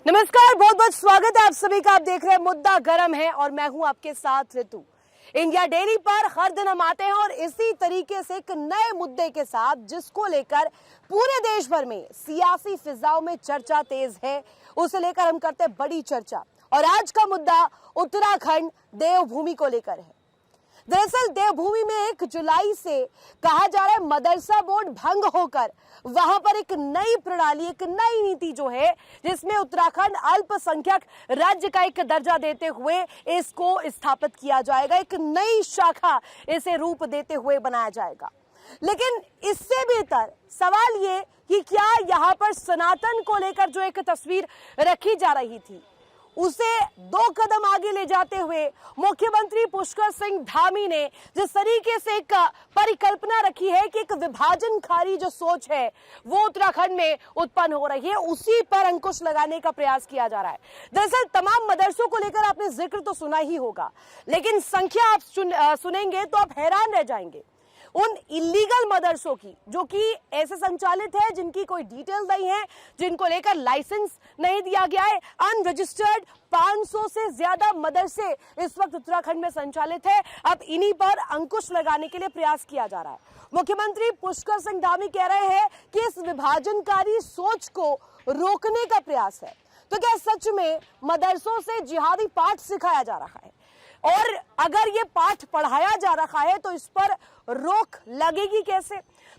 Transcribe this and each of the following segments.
नमस्कार, बहुत बहुत स्वागत है आप सभी का। आप देख रहे हैं मुद्दा गरम है और मैं हूं आपके साथ ऋतु। इंडिया डेली पर हर दिन हम आते हैं और इसी तरीके से एक नए मुद्दे के साथ, जिसको लेकर पूरे देश भर में सियासी फिजाओं में चर्चा तेज है, उसे लेकर हम करते हैं बड़ी चर्चा। और आज का मुद्दा उत्तराखंड देवभूमि को लेकर है। दरअसल देवभूमि में 1 जुलाई से कहा जा रहा है मदरसा बोर्ड भंग होकर वहां पर एक नई प्रणाली, एक नई नीति जो है, जिसमें उत्तराखंड अल्पसंख्यक राज्य का एक दर्जा देते हुए इसको स्थापित किया जाएगा। एक नई शाखा इसे रूप देते हुए बनाया जाएगा। लेकिन इससे बेहतर सवाल ये कि क्या यहाँ पर सनातन को लेकर जो एक तस्वीर रखी जा रही थी, उसे 2 कदम आगे ले जाते हुए मुख्यमंत्री पुष्कर सिंह धामी ने जिस तरीके से एक परिकल्पना रखी है कि एक विभाजनकारी जो सोच है वो उत्तराखंड में उत्पन्न हो रही है, उसी पर अंकुश लगाने का प्रयास किया जा रहा है। दरअसल तमाम मदरसों को लेकर आपने जिक्र तो सुना ही होगा, लेकिन संख्या आप सुनेंगे तो आप हैरान रह जाएंगे। उन इलीगल मदरसों की, जो कि ऐसे संचालित है जिनकी कोई डिटेल नहीं है, जिनको लेकर लाइसेंस नहीं दिया गया है, अनरजिस्टर्ड 500 से ज्यादा मदरसे इस वक्त उत्तराखंड में संचालित है। अब इन्हीं पर अंकुश लगाने के लिए प्रयास किया जा रहा है। मुख्यमंत्री पुष्कर सिंह धामी कह रहे हैं कि इस विभाजनकारी सोच को रोकने का प्रयास है। तो क्या सच में मदरसों से जिहादी पाठ सिखाया जा रहा है? और अगर ये पाठ पढ़ाया जा रहा है तो इस पर रोक लगेगी कैसे?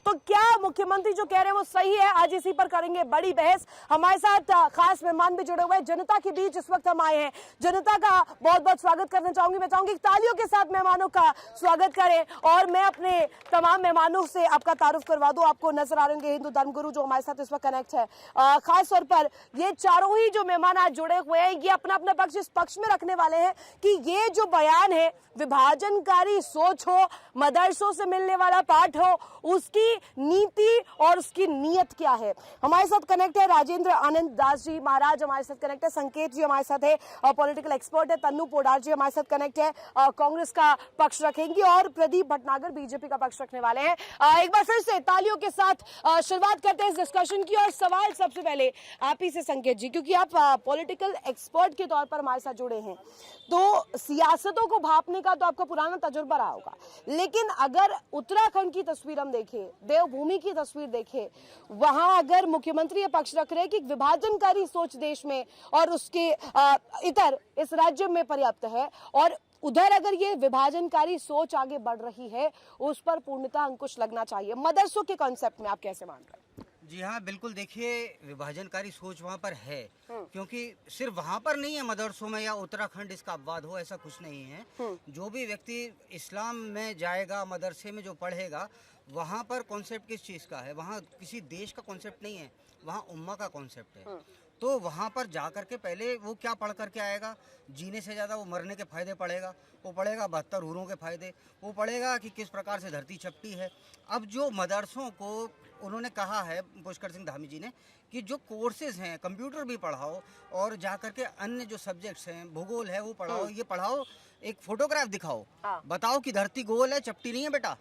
तो क्या मुख्यमंत्री जो कह रहे हैं वो सही है? आज इसी पर करेंगे बड़ी बहस। हमारे साथ खास मेहमान भी जुड़े हुए हैं। जनता के बीच इस वक्त हम आए हैं। जनता का बहुत बहुत स्वागत करना चाहूंगी। मैं चाहूंगी तालियों के साथ मेहमानों का स्वागत करें और मैं अपने तमाम मेहमानों से आपका तारुफ करवा दूं। आपको नजर आ रहे होंगे हिंदू धर्मगुरु जो हमारे साथ इस वक्त कनेक्ट है। खास तौर पर ये चारों ही जो मेहमान आज जुड़े हुए हैं, ये अपना अपना पक्ष इस पक्ष में रखने वाले हैं कि ये जो बयान है, विभाजनकारी सोच हो, मदरसों से मिलने वाला पाठ हो, उसकी नीति और उसकी नीयत क्या है। हमारे साथ कनेक्ट है राजेंद्र आनंद दास जी महाराज, हमारे साथ कनेक्ट है संकेत जी, हमारे साथ है पॉलिटिकल एक्सपर्ट है तन्नू पोडार जी, हमारे साथ कनेक्ट है कांग्रेस का पक्ष रखेंगे और प्रदीप भटनागर बीजेपी का पक्ष रखने वाले हैं। एक बार फिर से तालियों के साथ शुरुआत करते हैं इस डिस्कशन की। और सवाल सबसे पहले आप ही से संकेत जी, क्योंकि आप पॉलिटिकल एक्सपर्ट के तौर पर हमारे साथ जुड़े हैं, तो सियासतों को भापने का तो आपका पुराना तजुर्बा रहा होगा। लेकिन अगर उत्तराखंड की तस्वीर हम देखें, देवभूमि की तस्वीर देखें, वहां अगर मुख्यमंत्री ये पक्ष रख रहे हैं कि विभाजनकारी सोच देश में और उसके इतर इस राज्य में पर्याप्त है, और उधर अगर ये विभाजनकारी सोच आगे बढ़ रही है, उस पर पूर्णतः अंकुश लगना चाहिए। मदरसों के कॉन्सेप्ट में आप कैसे मान रहे हैं? जी हाँ, बिल्कुल। देखिए, विभाजनकारी सोच वहाँ पर है, क्योंकि सिर्फ वहाँ पर नहीं है मदरसों में या उत्तराखंड इसका अपवाद हो, ऐसा कुछ नहीं है। जो भी व्यक्ति इस्लाम में जाएगा, मदरसे में जो पढ़ेगा, वहाँ पर कॉन्सेप्ट किस चीज़ का है? वहाँ किसी देश का कॉन्सेप्ट नहीं है, वहाँ उम्मा का कॉन्सेप्ट है। तो वहाँ पर जा कर के पहले वो क्या पढ़ करके आएगा? जीने से ज़्यादा वो मरने के फ़ायदे पढ़ेगा। वो पढ़ेगा 72 हूरों के फ़ायदे, वो पढ़ेगा कि किस प्रकार से धरती चपटी है। अब जो मदरसों को उन्होंने कहा है, पुष्कर सिंह धामी जी ने, कि जो कोर्सेज हैं, कंप्यूटर भी पढ़ाओ और जा कर के अन्य जो सब्जेक्ट्स हैं, भूगोल है वो पढ़ाओ, ये पढ़ाओ, एक फोटोग्राफ दिखाओ, बताओ कि धरती गोल है, चपटी नहीं है बेटा।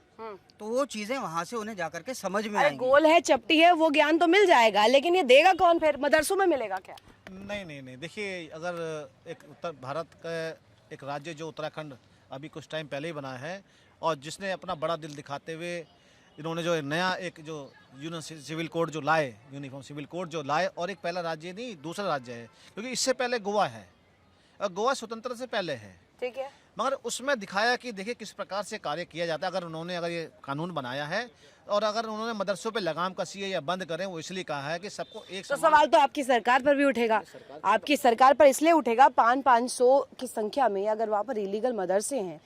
तो वो चीजें वहाँ से उन्हें जाकर के समझ में आएंगी। गोल है, चपटी है, वो ज्ञान तो मिल जाएगा, लेकिन ये देगा कौन? फिर मदरसों में मिलेगा क्या? नहीं। देखिए, अगर एक उत्तर भारत का एक राज्य जो उत्तराखंड अभी कुछ टाइम पहले ही बना है, और जिसने अपना बड़ा दिल दिखाते हुए इन्होंने जो नया एक जो यूनिफॉर्म सिविल कोड जो लाए, यूनिफॉर्म सिविल कोड जो लाए, और एक पहला राज्य नहीं दूसरा राज्य है, क्योंकि इससे पहले गोवा है और गोवा स्वतंत्रता से पहले है, ठीक है। मगर उसमें दिखाया कि देखिए किस प्रकार से कार्य किया जाता है। अगर ये कानून बनाया है और अगर उन्होंने मदरसों पे लगाम कसी है या बंद करें, वो इसलिए कहा है कि सबको एक तो सवाल तो आपकी सरकार पर भी उठेगा। आपकी सरकार पर इसलिए उठेगा, 500 की संख्या में अगर वहाँ पर इलीगल मदरसे हैं,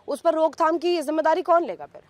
उस पर रोकथाम की जिम्मेदारी कौन लेगा फिर?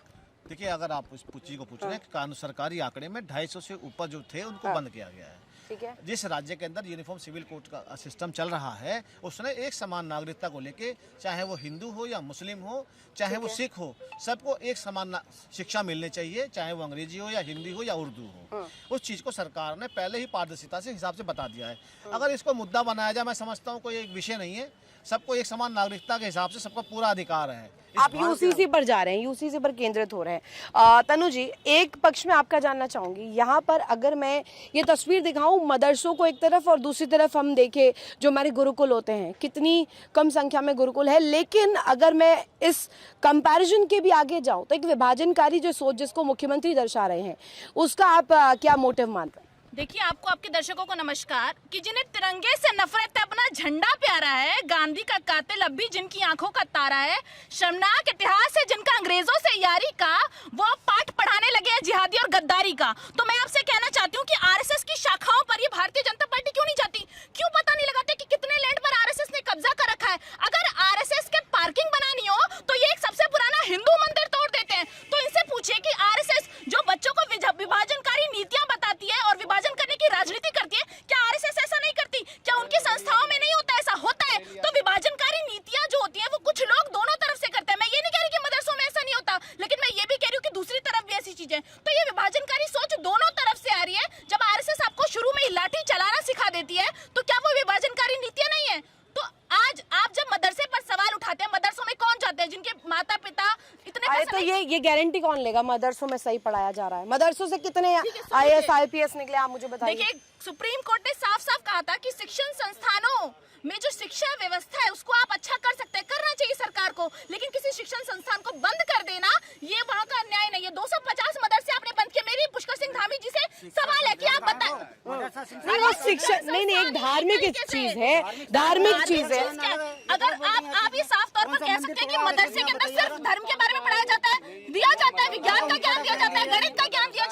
देखिए, अगर आप उस चीज को पूछ रहे हैं कि कानून सरकारी आंकड़े में 250 से ऊपर जो थे उनको बंद किया गया है। ठीक है। जिस राज्य के अंदर यूनिफॉर्म सिविल कोड का सिस्टम चल रहा है, उसने एक समान नागरिकता को लेके, चाहे वो हिंदू हो या मुस्लिम हो, चाहे वो सिख हो, सबको एक समान शिक्षा मिलनी चाहिए, चाहे वो अंग्रेजी हो या हिंदी हो या उर्दू हो। उस चीज को सरकार ने पहले ही पारदर्शिता से हिसाब से बता दिया है। अगर इसको मुद्दा बनाया जाए, मैं समझता हूँ कोई एक विषय नहीं है, सबको एक समान नागरिकता के हिसाब से सबका पूरा अधिकार है। आप यूसीसी पर जा रहे हैं, यूसीसी पर केंद्रित हो रहे हैं। तनु जी, एक पक्ष में आपका जानना चाहूंगी, यहाँ पर अगर मैं ये तस्वीर दिखाऊं, हूँ मदरसों को एक तरफ और दूसरी तरफ हम देखें जो हमारे गुरुकुल होते हैं, कितनी कम संख्या में गुरुकुल है। लेकिन अगर मैं इस कंपैरिजन के भी आगे जाऊं तो एक विभाजनकारी जो सोच जिसको मुख्यमंत्री दर्शा रहे हैं उसका आप क्या मोटिव मान रहे हैं? देखिए, आपको आपके दर्शकों को नमस्कार कि जिन्हें तिरंगे से नफरत है, अपना झंडा प्यारा है, गांधी का कातिल अब भी जिनकी आंखों का तारा है, शर्मनाक इतिहास है जिनका अंग्रेजों से यारी का, वो अब पाठ पढ़ाने लगे हैं जिहादी और गद्दारी का। तो मैं आपसे कहना चाहती हूँ कि आरएसएस की शाखाओं पर ये भारतीय जनता पार्टी क्यों नहीं जाती? क्यों पता नहीं लगाते कि कितने लैंड पर आरएसएस ने कब्जा कर रखा है? अगर आरएसएस के पार्किंग बनानी हो तो ये एक सबसे पुराना हिंदू मंदिर तोड़ देते हैं। तो इनसे पूछिए कि आरएसएस जो बच्चों को विभाजनकारी नीतियां बताती है और विभाजन करने की राजनीति करती है, क्या आरएसएस ऐसा नहीं करती? क्या उनकी संस्थाओं में नहीं होता? ऐसा होता है। तो विभाजनकारी नीतियां जो होती हैं वो कुछ लोग दोनों तरफ से करते हैं। मैं ये नहीं कह रही कि मदरसों में ऐसा नहीं होता, लेकिन मैं ये भी कह रही हूँ कि दूसरी तरफ भी ऐसी चीजें। तो ये विभाजनकारी सोच दोनों तरफ से आ रही है। जब आरएसएस आपको शुरू में ही लाठी चलाना सिखा देती है तो क्या वो विभाजनकारी नीतियां नहीं है? तो आज आप जब मदरसे पर सवाल उठाते हैं, मदरसों में कौन जाते हैं जिनके माता पिता इतने अरे तो ये गारंटी कौन लेगा मदरसों में सही पढ़ाया जा रहा है? मदरसों से कितने आईएएस आईपीएस निकले आप मुझे बताइए। देखिए, सुप्रीम कोर्ट ने साफ साफ कहा था कि शिक्षण संस्थानों में जो शिक्षा व्यवस्था है उसको आप अच्छा कर सकते हैं, करना चाहिए सरकार को, लेकिन किसी शिक्षण संस्थान को बंद कर देना ये वहाँ का अन्याय नहीं है। 250 मदरसे आपने बंद किए। मेरी पुष्कर सिंह धामी जी से सवाल है कि आप बताएं। नहीं वो शिक्षण नहीं एक धार्मिक चीज है, धार्मिक चीज है। अगर आप ये साफ तौर पर कह सकते हैं कि मदरसे के अंदर सिर्फ धर्म के बारे में पढ़ाया जाता है, दिया जाता है, विज्ञान का ज्ञान दिया जाता है, गणित का ज्ञान दिया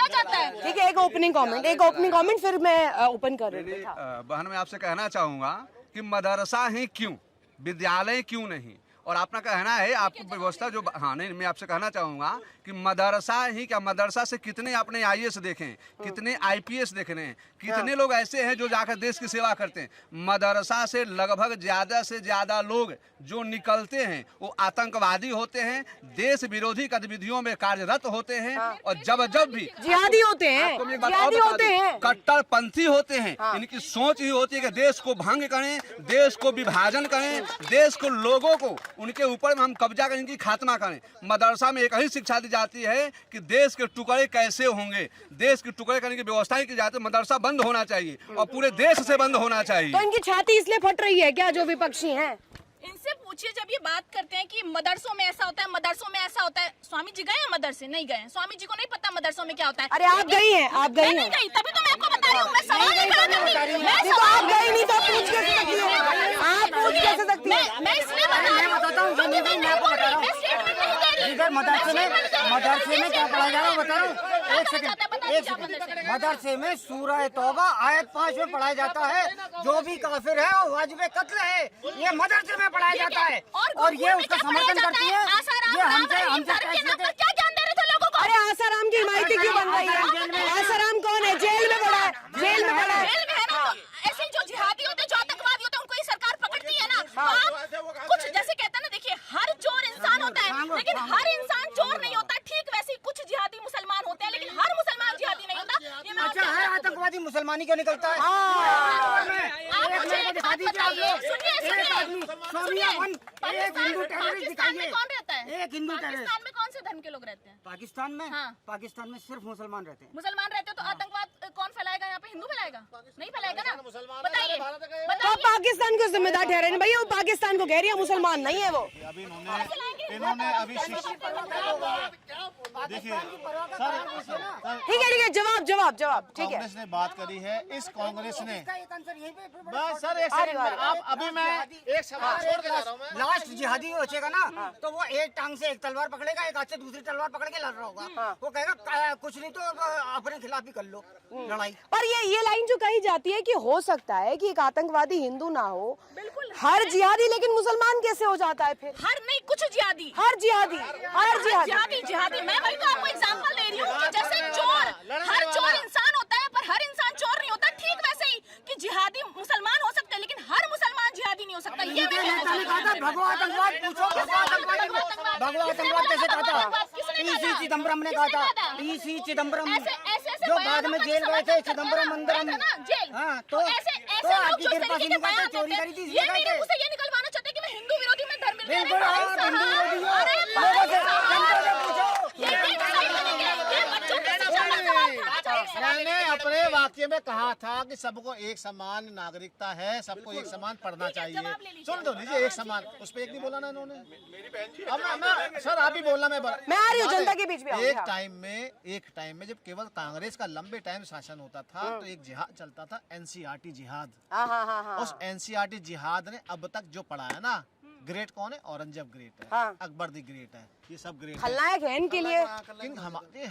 जाता है। ठीक है, एक ओपनिंग कमेंट फिर मैं ओपन कर रही हूँ। बहन मैं आपसे कहना चाहूँगा कि मदरसा ही क्यों, विद्यालय क्यों नहीं? और अपना कहना है आपको व्यवस्था जो हाँ नहीं, मैं आपसे कहना चाहूँगा कि मदरसा ही क्या, मदरसा से कितने अपने आईएएस देखें, कितने आईपीएस देख रहे हैं, कितने लोग ऐसे हैं जो जाकर देश की सेवा करते हैं। मदरसा से लगभग ज़्यादा से ज़्यादा लोग जो निकलते हैं वो आतंकवादी होते हैं, देश विरोधी गतिविधियों में कार्यरत होते हैं, और जब भी जिहादी होते हैं, आपको मैं एक बात और बता दूं, कट्टरपंथी होते हैं। इनकी सोच ही होती है कि देश को भंग करें, देश को विभाजन करें, देश को लोगों को उनके ऊपर में हम कब्जा करें, इनकी खात्मा करें। मदरसा में एक ही शिक्षा दी जाती है कि देश के टुकड़े कैसे होंगे, देश के टुकड़े करने की व्यवस्था की जाती है। मदरसा बंद होना चाहिए और पूरे देश से बंद होना चाहिए। तो इनकी छाती इसलिए फट रही है क्या जो विपक्षी हैं? इनसे पूछिए, जब ये बात करते हैं कि मदरसों में ऐसा होता है, मदरसों में ऐसा होता है, स्वामी जी गए हैं मदरसे? नहीं गए हैं। स्वामी जी को नहीं पता मदरसों में क्या होता है। अरे आप गई हैं, आप गई हैं। नहीं गई, तभी तो मैं आपको बता रही हूँ। मैं सवाल नहीं खड़ा करती। देखो आप गई नहीं तो पूछ कैसे सकती है? आप पूछ कैसे सकती है? मैं इसलिए बता रही हूँ, मैं आपको बता रहा हूँ, मैं स्टेटमेंट नहीं दे रही। मदरसे में क्या पढ़ाया जा रहा है बता रहा हूँ। एक सेकंड। मदरसे में सूरह तौबा आयत 5 में पढ़ाया जाता है, जो भी काफिर है वो वाजिब कत्ल है। ये मदरसे में पढ़ाया जाता है और ये उसका समर्थन करती है। ये हमसे क्या ज्ञान दे रहे थे लोगों को? अरे आसाराम की हिमायती क्यों बन रही है? आसाराम कौन है? जेल में पड़ा है, जेल में पड़ा है। जेल में है ना। तो ऐसे जो जिहादी होते, जो आतंकवादी होते, उनको ये सरकार पकड़ती है ना। तो आप कुछ जैसे कहते हैं ना, देखिए हर चोर इंसान होता है, लेकिन हर इंसान चोर नहीं होता। ठीक वैसे कुछ जिहादी मुसलमान होते हैं, लेकिन हर मुसलमान जिहादी नहीं होता। ये मैं अच्छा है, आतंकवादी मुसलमानी क्यों निकलता है? एक हिंदू टेररिस्ट दिखाइए। कौन रहता है? एक हिंदू टेररिस्ट। पाकिस्तान में कौन से धर्म के लोग रहते हैं? पाकिस्तान में? हाँ। पाकिस्तान में सिर्फ मुसलमान रहते हैं। मुसलमान रहते हो तो आतंकवाद कौन फैलाएगा? यहाँ पे हिंदू फैलाएगा? नहीं फैलाएगा ना। बताइए तो पाकिस्तान को जिम्मेदार ठहरे ना भैया, वो पाकिस्तान को कह रही है, मुसलमान नहीं है वो। अभी इन्होंने अभी देखिए ठीक है, जवाब ठीक है। कांग्रेस ने बात करी है, इस कांग्रेस ने बस सर एक अरे सेकंड, वाह। आप अभी मैं एक सवाल छोड़ के जा रहा हूँ मैं। लास्ट जिहादी बचेगा ना, तो वो एक टांग से एक तलवार पकड़ेगा, एक हाथ से दूसरी तलवार पकड़ के लड़ रहा होगा। वो कहेगा कुछ नहीं तो अपने खिलाफ ही कर लो लड़ाई। पर ये लाइन जो कही जाती है कि हो सकता है कि एक आतंकवादी हिंदू ना हो, हर जिहादी, लेकिन मुसलमान कैसे हो जाता है फिर? हर नहीं, कुछ जिहादी, हर जिहादी। जिहादी। मैं वही तो आपको एग्जांपल दे रही हूँ कि जैसे चोर, हर चोर इंसान होता है, पर हर इंसान चोर नहीं होता। ठीक वैसे ही कि जिहादी मुसलमान हो सकते हैं, लेकिन हर मुसलमान जिहादी नहीं हो सकता। ये नेता ने कहा था भगवा आतंकवाद, पूछो भगवा आतंकवाद कैसे कहा था? पीसी चिदम्बरम ने कहा था। पीसी चिदम्बरम जो बाद में जेल गए थे, चिदम्बरम अंदर जेल। हाँ, तो आपकी कृपा से निकाल चोरी करी थी। ये नहीं मुझसे ये निकलवाना चाहते कि मैं हिंदू विरोधी, मैं धर्म विरोधी। बिल्कुल आप हिंदू विरोधी हो। लोगों से जनता से पूछो। ये बच्चों के शिक्षा का सवाल था। मैंने अपने वाक्य में कहा था कि सबको एक समान नागरिकता है, सबको एक समान पढ़ना चाहिए। सुन तो लीजिए, एक समान, उस पर एक नहीं बोला ना इन्होंने। अब मैं सर आप ही बोलना, मैं आ रही हूँ, जनता के बीच में आऊंगी, एक हाँ। टाइम में जब केवल कांग्रेस का लंबे टाइम शासन होता था तो एक जिहाद चलता था, एनसीईआरटी जिहाद। उस एनसीईआरटी जिहाद ने अब तक जो पढ़ाया ना, ग्रेट कौन है? औरंगजेब ग्रेट है, हाँ। अकबर दी ग्रेट है, ये सब ग्रेट है। खलनायक है इनके लिए,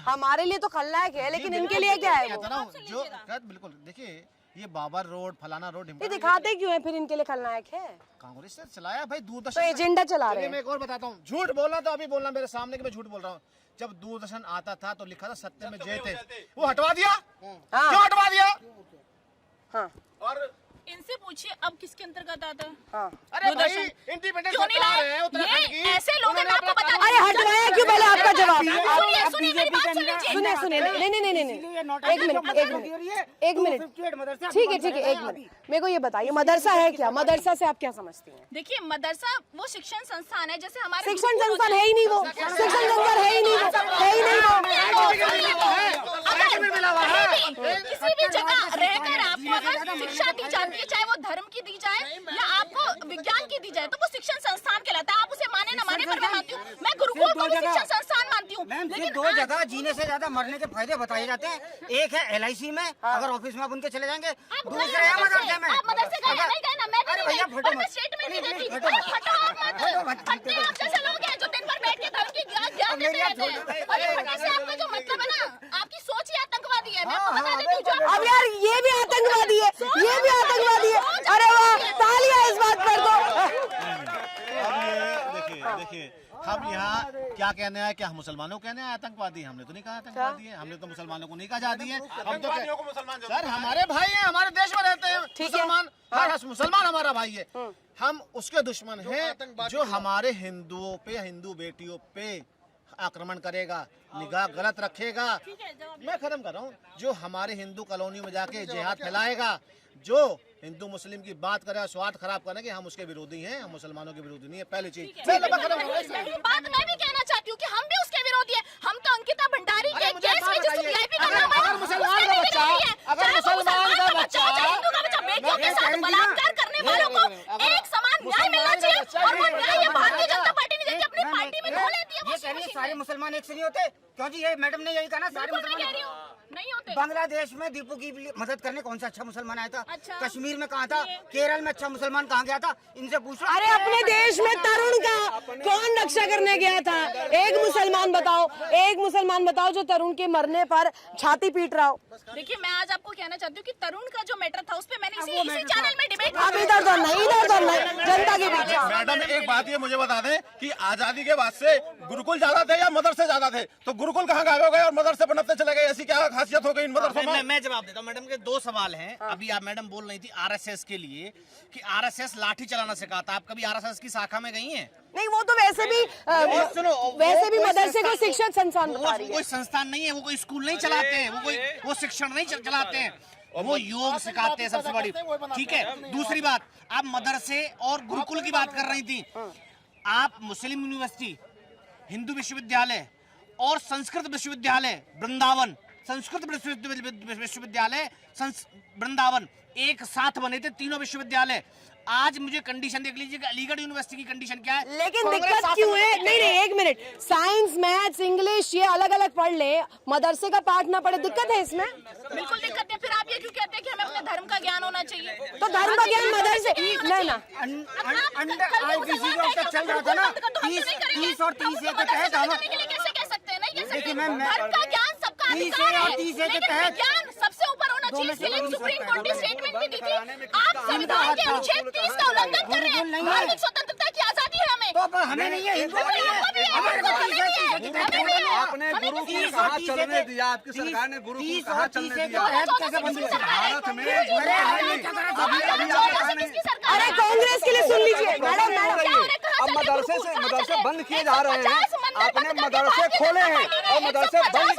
हमारे लिए तो खलनायक है, लेकिन इनके लिए क्या है वो? जो बिल्कुल देखिए, ये बाबर रोड, फलाना रोड, ये दिखाते क्यों है फिर इनके लिए खलनायक है? कांग्रेस ने चलाया भाई, तो दूरदर्शन एजेंडा चला रहे चलिए, मैं हैं। एक और बताता हूँ, झूठ बोलना तो अभी बोलना मेरे सामने कि मैं झूठ बोल रहा हूँ। जब दूरदर्शन आता था तो लिखा था सत्य में जय थे, वो हटवा दिया। हाँ। क्यों हटवा दिया? हाँ। और इनसे पूछिए अब किसके अंतर्गत आता है? हाँ। अरे भाई, इंडिपेंडेंट क्यों नहीं सरकार लाए? है उत्तराखंड की, ये ऐसे लोग हैं, मैं आपको बता दूं। अरे हटवाया क्यों, पहले आपका जवाब। सुनिए, सुनिए, मेरी बात सुनिए। सुने सुने, नहीं नहीं नहीं नहीं, एक मिनट एक मिनट, ठीक है एक मिनट, मेरे को ये बताइए मदरसा है क्या? मदरसा से आप क्या समझती हैं? देखिए, मदरसा वो शिक्षण संस्थान है, जैसे हमारे शिक्षण संस्थान है ही नहीं वो, शिक्षण संस्थान है ही नहीं वो, है ही नहीं वो। किसी भी जगह रहकर आपको अगर शिक्षा दी जाती है, चाहे वो धर्म की दी जाए या आपको विज्ञान की दी जाए, तो वो शिक्षण संस्थान कहलाता है। आप उसे माने ना माने, पर मैं मानती हूँ, मैं गुरुकुल को भी शिक्षण संस्थान मानती हूँ। लेकिन दो जगह जीने से ज्यादा मरने के फायदे बताए जाते हैं। एक है LIC में, अगर ऑफिस में आप उनके चले जाएंगे, दूसरे है मदरसे में। आप मदरसे गए नहीं गए ना, मैं अरे भैया, नहीं फटो गई, और मैं मत। स्टेट में नहीं प्लीज, गई। फटो अरे मत। फटो आप मत। फटो मत। फटते आप जैसे लोग हैं जो दिन भर बैठ के धर्म की ज्ञान देते रहते हैं। और ये फटने से आपका जो मतलब है ना, आपकी सोच ही आतंकवादी है। मैं आपको बता देती हूँ, जो अब यार ये भी आतंकवादी है, ये भी आतंकवादी है। अरे वाह, तालियां इस बात पर दो। देखिए, हम यहाँ क्या कहने आए? क्या हम मुसलमानों को कहने आए आतंकवादी? हमने तो नहीं कहा आतंकवादी है, हमने तो मुसलमानों को नहीं कहा आजादी है। हम तो सर हमारे भाई हैं, हमारे देश में रहते हैं मुसलमान, हर मुसलमान हमारा भाई है। हम उसके दुश्मन हैं जो हमारे हिंदुओं पे, हिंदू बेटियों पे आक्रमण करेगा, निगाह गलत रखेगा। मैं खत्म कर रहा हूँ, जो हमारे हिंदू कॉलोनी में जाके जिहाद फैलाएगा, जो हिंदू मुस्लिम की बात करे, स्वार्थ खराब करेंगे, हम उसके विरोधी हैं, हम मुसलमानों के विरोधी नहीं है। पहली चीज यही बात मैं भी कहना चाहती हूँ कि हम भी उसके विरोधी हैं। हम तो अंकिता भंडारी के केस में जिस VIP का नाम है, अगर मुसलमान का बच्चा, अगर मुसलमान का बच्चा, हिंदू का बच्चा बेटियों के साथ बलात्कार करने वालों को एक समान न्याय मिलना चाहिए। और वो न्याय ये भारतीय जनता पार्टी नहीं देती, अपनी पार्टी में धो लेती है। ये कह रही है सारे मुसलमान एक से नहीं होते। क्यों जी? ये मैडम ने यही कहा ना, सारे बिल्कुल नहीं कह रही मुसलमान हूँ, नहीं होते। बांग्लादेश में दीपू की मदद करने कौन सा अच्छा मुसलमान आया था? अच्छा। कश्मीर में कहाँ था? केरल में अच्छा मुसलमान कहाँ गया था? इनसे पूछो। अरे अपने देश में तरुण का कौन रक्षा करने गया था? एक मुसलमान बताओ, एक मुसलमान बताओ जो तरुण के मरने पर छाती पीट रहा हो। देखिए, मैं आज आपको कहना चाहती हूँ कि तरुण का जो मैटर था, उस पर मैंने इसी चैनल में डिबेट अब इधर तो नहीं, इधर तो नहीं, जनता के बीच। मैडम एक बात ये मुझे बता दें कि आजादी के बाद से गुरुकुल ज्यादा थे या मदरसे ज्यादा थे? तो गुरुकुल कहाँ गायब हो गए और मदरसे बनते चले गए? ऐसी क्या खासियत हो गई इन मदरसों में? मैं जवाब देता हूँ। मैडम के दो सवाल हैं। अभी आप मैडम बोल रही थी RSS के लिए कि RSS लाठी चलाना सिखाता। आप कभी RSS की शाखा में गई हैं? नहीं, वो तो वैसे भी वैसे भी मदरसे को शिक्षण संस्थान बता रही है। कोई संस्थान नहीं है, वो कोई स्कूल नहीं चलाते हैं, वो शिक्षण नहीं चलाते हैं, वो योग सिखाते हैं। सबसे बड़ी ठीक है। दूसरी बात, आप मदरसे और गुरुकुल की बात कर रही थी। आप मुस्लिम यूनिवर्सिटी, हिंदू विश्वविद्यालय और संस्कृत विश्वविद्यालय वृंदावन, संस्कृत विश्वविद्यालय वृंदावन एक साथ बने थे, तीनों विश्वविद्यालय। आज मुझे कंडीशन देख लीजिए, अलीगढ़ यूनिवर्सिटी की कंडीशन क्या है। लेकिन दिक्कत क्यों है? नहीं नहीं, एक मिनट, साइंस, मैथ्स, इंग्लिश ये अलग अलग पढ़ ले, मदरसे का पाठ ना पढ़े, दिक्कत है इसमें? बिल्कुल दिक्कत है। फिर आप ये क्यों कहते हैं कि हमें अपने धर्म का ज्ञान होना चाहिए? तो धर्म का ज्ञान मदरसे नहीं ना। अंडर IPC जो अब तक चल रहा था ना, 30 और 30 के तहत हम कैसे कह सकते हैं? नहीं कह देखिए, सकते। मैं धर्म का ज्ञान सबका 30 अधिकार और है, 30 के लेकिन तहत ज्ञान सबसे ऊपर होना चाहिए। इसके लिए सुप्रीम कोर्ट ने स्टेटमेंट भी दी थी। आप संविधान के अनुच्छेद 30 का उल्लंघन कर रहे हैं। धार्मिक स्वतंत्रता की आजादी है हमें। तो हमें नहीं है, हिंदू नहीं है, हमारे को 30 आपने गुरुकुल कहाँ चलने दिया? आपकी सरकार ने गुरुकुल कहाँ चलने दिया? कैसे बंद किया? भारत में अरे कांग्रेस के लिए सुन लीजिए मैडम, अब मदरसे बंद किए जा रहे हैं। आपने मदरसे खोले हैं और मदरसे बंद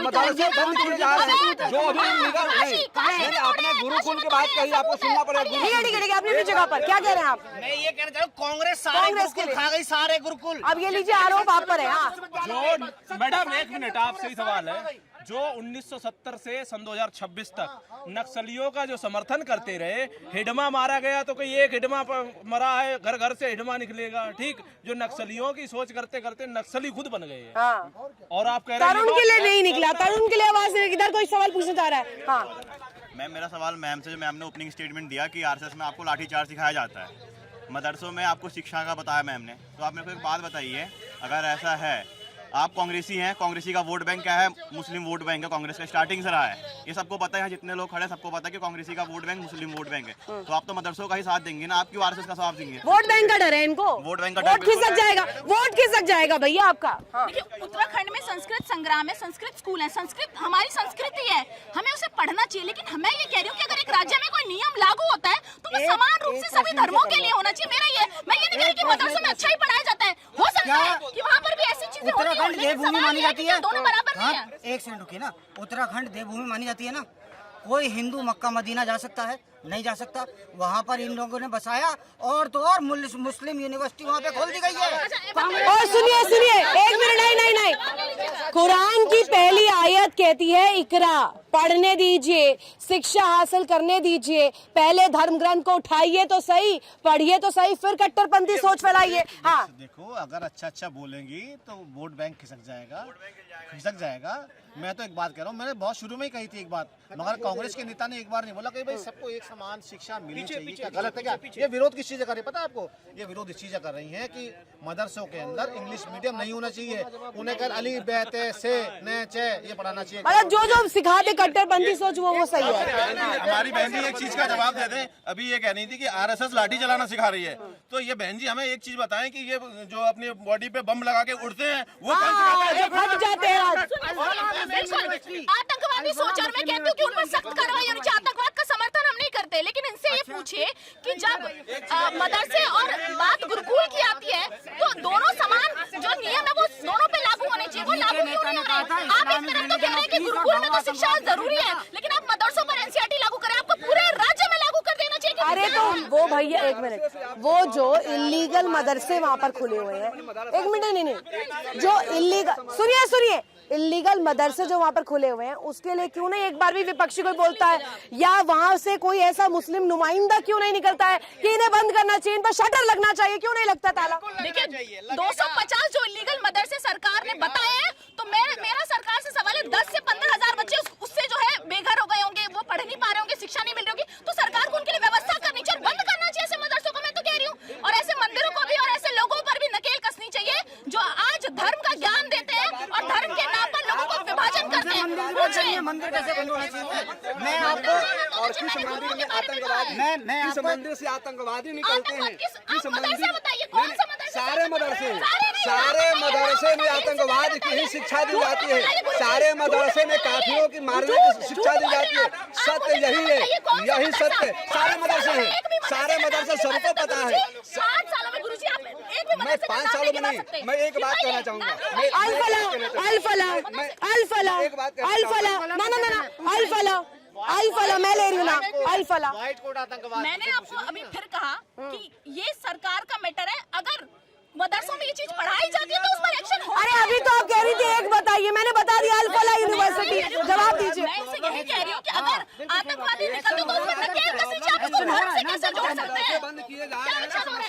मदरसे बंद किए जा रहे हैं। जो अभी निगम नहीं, आपने गुरुकुल की बात कही, आपको सुनना पड़ेगा। ठीक है ठीक है, आपने अपनी जगह पर क्या कह रहे हैं आप? मैं ये कहना चाहूँ, कांग्रेस कांग्रेस के गुरुकुल लिए। खा गई, सारे गुरुकुल। अब ये लीजिए, आरोप आप पर है। हाँ, जो मैडम एक मिनट, आपसे ही सवाल है जो 1970 से सन 2026 तक नक्सलियों का जो समर्थन करते रहे, हिडमा मारा गया तो कोई एक हिडमा मरा है, घर घर से हिडमा निकलेगा, ठीक, जो नक्सलियों की सोच करते करते नक्सली खुद बन गए हैं। हाँ। और आप कह रहे हैं तरुण के लिए नहीं निकला, तरुण के लिए आवाज नहीं, इधर कोई सवाल पूछना चाह रहा है। हाँ मैम, मेरा सवाल मैम से, जो मैम ने ओपनिंग स्टेटमेंट दिया कि आरएसएस में आपको लाठीचार्ज सिखाया जाता है, मदरसों में आपको शिक्षा का बताया मैम ने, तो आप मेरे को एक बात बताइए, अगर ऐसा है, आप कांग्रेसी हैं, कांग्रेसी का वोट बैंक क्या है? मुस्लिम वोट बैंक है, कांग्रेस का स्टार्टिंग से रहा है, ये सबको पता है, जितने लोग खड़े सबको पता है कि कांग्रेसी का वोट बैंक मुस्लिम वोट बैंक है, तो आप तो मदरसों का ही साथ देंगे ना, आप क्यों आरएसएस का साथ देंगे? वोट बैंक का डर है इनको, वोट बैंक का वोट खिसक जाएगा, वोट खिसक जाएगा भैया आपका। हाँ। देखिए, उत्तराखंड में संस्कृत संग्राम है, संस्कृत स्कूल है, संस्कृत हमारी संस्कृति है, हमें उसे पढ़ना चाहिए। लेकिन मैं ये कह रही हूँ कि अगर एक राज्य में कोई नियम लागू होता है तो वो समान रूप से सभी धर्मों के लिए होना चाहिए। मेरा ये, मैं ये नहीं कह रही कि मदरसों में अच्छा ही पढ़ाया जाता है, हो सकता है कि वहाँ पर भी ऐसी चीजें होती हैं, लेकिन सवाल ये है कि दोनों बराबर नहीं है। एक सेकंड रुकिए ना, उत्तराखंड देवभूमि मानी जाती है ना, कोई हिंदू मक्का मदीना जा सकता है? नहीं जा सकता। वहाँ पर इन लोगों ने बसाया, और तो और मुस्लिम यूनिवर्सिटी वहाँ पे खोल दी गई है। और सुनिए सुनिए, एक मिनट, नहीं, कुरान की पहली आयत कहती है इकरा, पढ़ने दीजिए, शिक्षा हासिल करने दीजिए, पहले धर्म ग्रंथ को उठाइए तो सही, पढ़िए तो सही, फिर कट्टरपंथी सोच फैलाइए। हाँ देखो, अगर अच्छा बोलेंगी तो वोट बैंक खिसक जाएगा। मैं तो एक बात कह रहा हूँ, मैंने बहुत शुरू में ही कही थी एक बात, मगर कांग्रेस के नेता ने एक बार नहीं बोला कि भाई सबको एक समान शिक्षा मिलनी चाहिए। क्या गलत है क्या? ये विरोध किस चीज़ से कर रही है पता है आपको? ये विरोध इस चीज़ से कर रही है कि मदरसों के अंदर इंग्लिश मीडियम नहीं होना चाहिए, उन्हें कर अली बैते से न चे ये पढ़ाना चाहिए। मतलब जो सिखाते कट्टरपंथी सोच वो सही है। हमारी बहन जी एक चीज का जवाब दे दें, अभी ये कह रही थी कि आरएसएस लाठी चलाना सिखा रही है, तो ये बहन जी हमें एक चीज बताएं कि ये जो अपनी बॉडी पे बम लगा के उड़ते हैं वो कौन सिखाता है? जो फट जाते हैं आतंकवादी सोच, और मैं कहती हूँ कि उन पर सख्त कार्रवाई होनी चाहिए। आतंकवाद का समर्थन हम नहीं करते, लेकिन इनसे ये पूछिए कि जब मदरसे और बात गुरुकुल की आती है तो दोनों समान जो नियम है वो दोनों पे लागू होने चाहिए, वो लागू क्यों नहीं हो रहे? आप एक तरफ तो कह रहे हैं कि गुरुकुल में तो शिक्षा जरूरी है, लेकिन आप मदरसों पर एनसीईआरटी लागू करें, आपको पूरे राज्य में लागू कर देना चाहिए। अरे तो वो भैया एक मिनट, वो जो इलीगल मदरसे वहाँ पर खुले हुए हैं, एक मिनट, नहीं, जो इलीगल, सुनिए, इलीगल मदरसे जो वहाँ पर खुले हुए हैं उसके लिए क्यों नहीं एक बार भी विपक्षी कोई बोलता है, या वहाँ से कोई ऐसा मुस्लिम नुमाइंदा क्यों नहीं निकलता है कि इन्हें बंद करना चाहिए, इन पर शटर लगना चाहिए, क्यों नहीं लगता ताला? देखिए, 250 जो इलीगल मदरसे सरकार ने बताए हैं, तो मेरा सरकार से सवाल है, 10 से 15 हजार बच्चे उससे जो है बेघर हो गए होंगे, वो पढ़ नहीं पा रहे होंगे, शिक्षा नहीं मिल रही होगी, तो सरकार को उनके लिए व्यवस्था करनी चाहिए, बंद करना चाहिए ऐसे मदरसों को। मैं तो कह रही हूँ, और ऐसे मंदिरों को भी और ऐसे लोगों पर भी नकेल कसनी चाहिए जो आज धर्म का ज्ञान देते हैं और धर्म के नाम पर लोगों को विभाजन करते हैं। मंदिर कैसे बंद होना चाहिए? मैं आपको, और किस मंदिर में आतंकवादी, किस मंदिर से आतंकवादी निकलते हैं? किस मंदिर? सारे मदरसे में आतंकवाद की ही शिक्षा दी जाती है, सारे मदरसे में काफिरों की मारने की शिक्षा दी जाती है। सत्य यही है, यही सत्य। सारे मदरसे हैं, सारे मदरसे सबको पता है। 5 सालों में गुरुजी आप एक भी मैं 5 सालों में नहीं, मैं एक बात कहना चाहूंगा। अल-फला मैं ले रही हूँ ना, अल-फला। मैंने आपको अभी फिर कहा कि ये सरकार का मैटर है, अगर मदरसों में ये चीज पढ़ाई जाती है तो उस पर एक्शन हो। अरे अभी तो आप कह रही थी एक बताइए, मैंने बता दिया अल-फला यूनिवर्सिटी, जवाब दीजिए। मैं इनसे यही कह रही हूँ कि अगर आतंकवादी निकलते तो उसमें नकेल कसनी चाहिए, आप इसको धर्म से कैसे जोड़ सकते हैं? बंद किए जा क्या रहे एक्शन हो रहे हैं?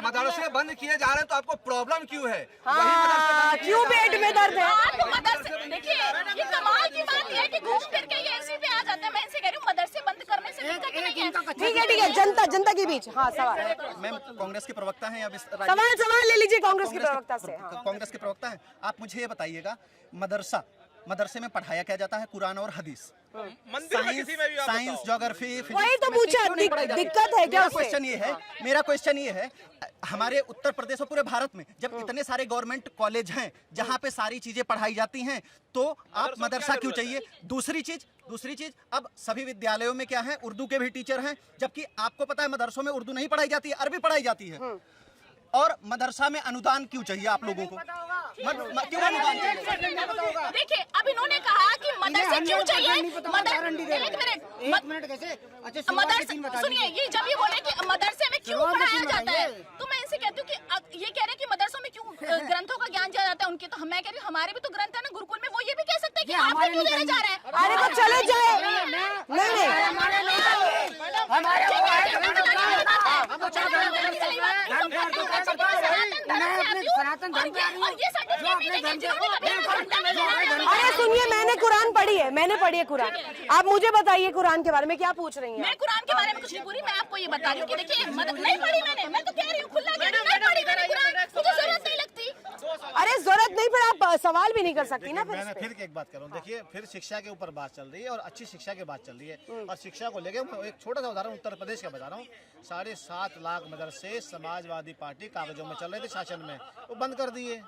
मदरसे बंद किए जा रहे हैं, तो आपको प्रॉब्लम क्यों है? हाँ, क्यों पेट में दर्द है? आपको मदरसे, देखिए ये कमाल की बात है कि घूम फिर के ये इसी पे आ जाते हैं। मैं इनसे कह रही हूँ मदरसे बंद करने से दिक्कत नहीं है। ठीक है, जनता के बीच। हाँ, सवाल मैम, कांग्रेस के प्रवक्ता हैं, अब सवाल ले लीजिए कांग्रेस के प्रवक्ता से। हाँ। कांग्रेस के प्रवक्ता हैं, आप मुझे ये बताइएगा, मदरसे में पढ़ाया क्या जाता है? कुरान और हदीस, साइंस, ज्योग्राफी, वही तो पूछा, दिक्कत है क्या? मेरा क्वेश्चन ये है, हमारे उत्तर प्रदेश और पूरे भारत में जब इतने सारे गवर्नमेंट कॉलेज हैं जहां पे सारी चीजें पढ़ाई जाती हैं, तो आप मदरसा क्यों चाहिए? दूसरी चीज, अब सभी विद्यालयों में क्या है, उर्दू के भी टीचर हैं, जबकि आपको पता है मदरसों में उर्दू नहीं पढ़ाई जाती है, अरबी पढ़ाई जाती है। और मदरसा में अनुदान क्यों चाहिए आप लोगों को? क्यों अनुदान चाहिए? देखिए, अब इन्होंने कहा कि मदरसे क्यों चाहिए? एक मिनट कैसे? मदरसे, सुनिए, ये जब ये बोले कि मदरसे में क्यों पढ़ाया जाता है, तो मैं इनसे कहती हूँ कि ये कह रहे हैं कि मदरसों में क्यों ग्रंथों का ज्ञान दिया जाता है उनके, तो मैं कह रही हूँ हमारे भी तो ग्रंथ है ना गुरुकुल में, वो ये भी कह सकते हैं कि आपको क्यों देने जा रहा है। अरे तो चले जाए, नहीं नहीं सनातन धर्म अरे सुनिए, मैंने कुरान पढ़ी है, मैंने पढ़ी है कुरान। आप मुझे बताइए कुरान के बारे में क्या पूछ रही हैं? मैं कुरान के बारे में कुछ नहीं पूरी, मैं आपको ये बता रही हूँ कि देखिए नहीं पढ़ी मैंने, मैं तो कह रही हूँ खुला नहीं पढ़ी मैंने कुरान, मुझे जरूरत नहीं लगती। अरे जरूरत नहीं, पर आप सवाल भी नहीं कर सकती ना। मैं फिर एक बात कर रहा हूँ, देखिए फिर शिक्षा के ऊपर बात चल रही है और अच्छी शिक्षा की बात चल रही है। और शिक्षा को लेके मैं एक छोटा सा उदाहरण उत्तर प्रदेश का बता रहा हूँ। 7.5 लाख मदरसे समाजवादी पार्टी कागजों में चल रहे थे शासन में, वो बंद कर दिए।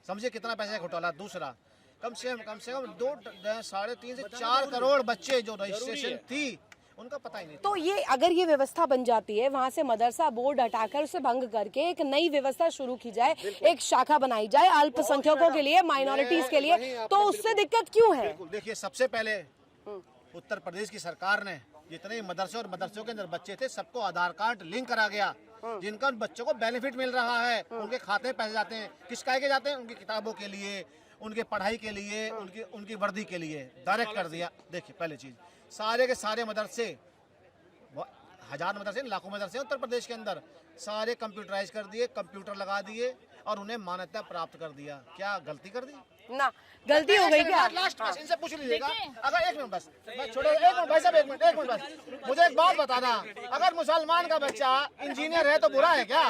समझिए कितना पैसा घोटाला। दूसरा, कम से कम 3.5 से 4 करोड़ बच्चे जो रजिस्ट्रेशन थी उनका पता ही नहीं। तो ये अगर ये व्यवस्था बन जाती है, वहाँ से मदरसा बोर्ड हटाकर उसे भंग करके एक नई व्यवस्था शुरू की जाए, एक शाखा बनाई जाए अल्पसंख्यकों के लिए, माइनॉरिटीज के लिए, तो उससे दिक्कत क्यों है? देखिए सबसे पहले उत्तर प्रदेश की सरकार ने जितने मदरसे और मदरसों के अंदर बच्चे थे सबको आधार कार्ड लिंक करा गया, जिनका उन बच्चों को बेनिफिट मिल रहा है। उनके खाते में पैसे जाते हैं, किस काय के जाते हैं? उनकी किताबों के लिए, उनके पढ़ाई के लिए, उनकी वर्दी के लिए डायरेक्ट कर दिया। देखिए पहली चीज, सारे के सारे मदरसे, 1000 मदरसे, लाखों मदरसे उत्तर प्रदेश के अंदर, सारे कंप्यूटराइज कर दिए, कंप्यूटर लगा दिए और उन्हें मान्यता प्राप्त कर दिया। क्या गलती कर दी? ना गलती हो गई क्या? लास्ट में इनसे पूछ लीजिएगा। अगर एक मिनट बस, मैं छोड़ो, एक मिनट भाई साहब, एक मिनट बस, मुझे एक बात बताना, अगर मुसलमान का बच्चा इंजीनियर है तो बुरा है क्या?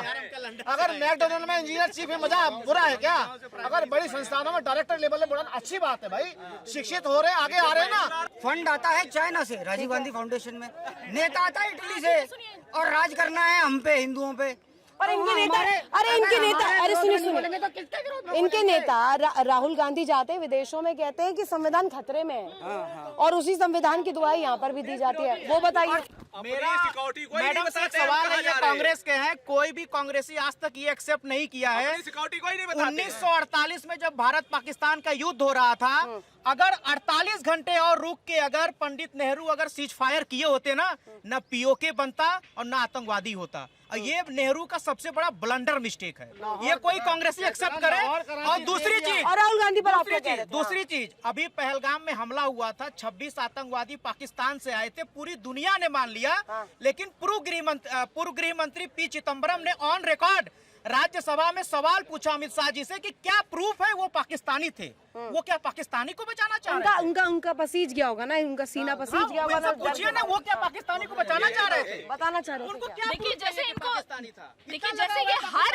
अगर मैकडोनल्ड में इंजीनियर चीफ है मजा बुरा है क्या? अगर बड़ी संस्थानों में डायरेक्टर लेवल में बुरा, अच्छी बात है भाई, शिक्षित हो रहे, आगे आ रहे ना। फंड आता है चाइना से, राजीव गांधी फाउंडेशन में, नेता आता है इटली से, और राज करना है हम पे, हिंदुओं पे। और इनके नेता, अरे इनके नेता, अरे सुनिए, इनके नेता राहुल गांधी जाते हैं विदेशों में, कहते हैं कि संविधान खतरे में है, और उसी संविधान की दुआई यहाँ पर भी दी जाती है। वो बताइए। मैडम से एक सवाल है, ये कांग्रेस के हैं, कोई भी कांग्रेसी आज तक ये एक्सेप्ट नहीं किया है। 1948 में जब भारत पाकिस्तान का युद्ध हो रहा था, अगर 48 घंटे और रुक के अगर पंडित नेहरू अगर सीज फायर किए होते ना, न पीओके बनता और न आतंकवादी होता। और ये नेहरू का सबसे बड़ा ब्लंडर मिस्टेक है, ये कोई कांग्रेसी एक्सेप्ट करे। और दूसरी चीज, और राहुल गांधी पर दूसरी चीज, अभी पहलगाम में हमला हुआ था, 26 आतंकवादी पाकिस्तान से आए थे, पूरी दुनिया ने मान लिया। लेकिन पूर्व गृह मंत्री पी चिदम्बरम ने ऑन रिकॉर्ड राज्यसभा में सवाल पूछा अमित शाह जी से कि क्या प्रूफ है वो पाकिस्तानी थे, वो क्या पाकिस्तानी को बचाना चाह रहे थे? उनका पसीज गया होगा ना, उनका सीना पसीज गया होगा। पूछिए ना, वो क्या पाकिस्तानी को बचाना चाह रहे थे? बताना चाह रहे थे उनको क्या? क्या देखिए जैसे इनको, पाकिस्तानी था? देखिए जैसे ये हर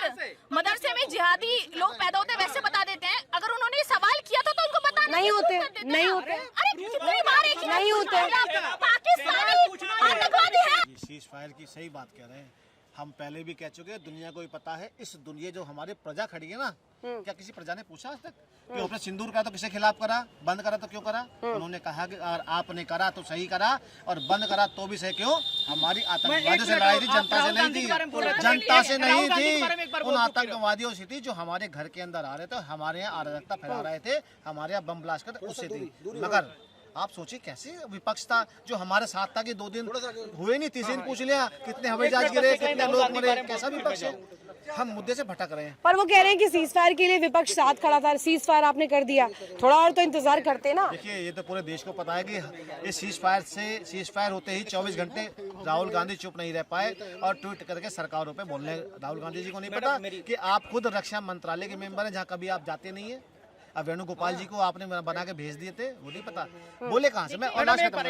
मदरसे में जिहादी लोग पैदा होते हैं वैसे बता देते हैं। अगर उन्होंने सवाल किया था तो उनको बताना नहीं होते, नहीं होते, अरे कितनी बार एक ही नहीं होते। पाकिस्तानी आतंकवादी है। सीज फायर की सही बात कह रहे हैं, हम पहले भी कह चुके हैं, दुनिया को भी पता है। इस दुनिया जो हमारे प्रजा खड़ी है ना, क्या किसी प्रजा ने पूछा आज तक कि आपने सिंदूर का तो किसके खिलाफ करा, बंद करा तो क्यों करा? उन्होंने कहा कि अगर आपने करा तो सही करा, और बंद करा तो भी सही क्यों? हमारी आतंकवादियों से लड़ाई थी, जनता से नहीं थी, जनता से नहीं थी, उन आतंकवादियों से थी जो हमारे घर के अंदर आ रहे थे, हमारे यहाँ अराजकता फैला रहे थे, हमारे यहाँ बम ब्लास्ट कर, उससे थी। मगर आप सोचिए कैसे विपक्ष था जो हमारे साथ था कि 2 दिन हुए नहीं, 3 दिन पूछ लिया कितने हवाई जहाज गिरे, कितने लोग मरे, कैसा विपक्ष है? हम मुद्दे से भटक रहे हैं। पर वो कह रहे हैं कि सीज फायर के लिए विपक्ष साथ खड़ा था, सीज फायर आपने कर दिया, थोड़ा और तो इंतजार करते ना। देखिए ये तो पूरे देश को पता है कि इस सीज फायर होते ही 24 घंटे राहुल गांधी चुप नहीं रह पाए और ट्वीट करके सरकारों पे बोलने। राहुल गांधी जी को नहीं पता कि आप खुद रक्षा मंत्रालय के मेंबर हैं, जहाँ कभी आप जाते नहीं है। अब वेणुगोपाल जी को आपने बना के भेज दिए थे, वो नहीं पता बोले कहाँ से। मैं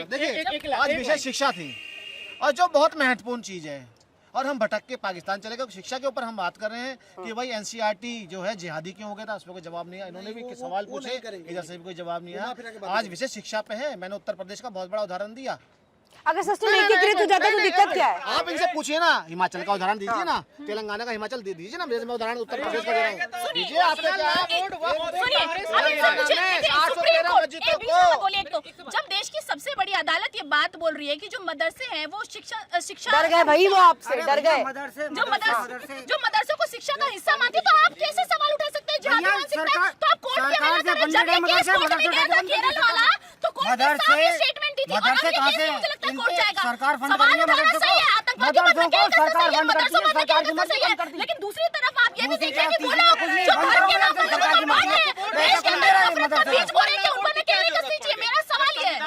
देखिए आज विषय शिक्षा थी, और जो बहुत महत्वपूर्ण चीज है, और हम भटक के पाकिस्तान चले गए। शिक्षा के ऊपर हम बात कर रहे हैं कि भाई एनसीईआरटी जो है जिहादी क्यों हो गया था, उस पर कोई जवाब नहीं है। इन्होंने भी सवाल पूछे, इधर से भी कोई जवाब नहीं है। आज विषय शिक्षा पे है। मैंने उत्तर प्रदेश का बहुत बड़ा उदाहरण दिया। अगर सिस्टम एकीकृत हो जाता तो दिक्कत क्या है? आप इनसे पूछिए ना, हिमाचल का उदाहरण दीजिए ना, तेलंगाना का हिमाचल दीजिए ना, मैं उदाहरण उत्तर प्रदेश का दे रहा हूँ, दीजिए। आपने जब देश की सबसे बड़ी अदालत ये बात बोल रही है कि जो मदरसे हैं वो शिक्षा डर गए भाई, वो आपसे डर गए। जो मदरसों को शिक्षा का हिस्सा मानते, तो आप कैसे सवाल उठा सकते हैं? जिहादी मान सकते हैं तो आप कोर्ट में आना था, जब ये केस कोर्ट में गया था केरल वाला, तो कोर्ट ने साफ स्टेटमेंट दी थी। और अगले केस में मुझे लगता है कोर्ट जाएगा। सवाल उठाना सही है, आतंकवादी पर केस करना सही है, लेकिन दूसरी तरफ आप ये दूसरी तरफ तीसरी का कुछ नहीं, बंद करो मदरसे, सरकार की मर्जी है। पैसा कौन दे रहा है मदरसे को? मेरा सवाल ये है।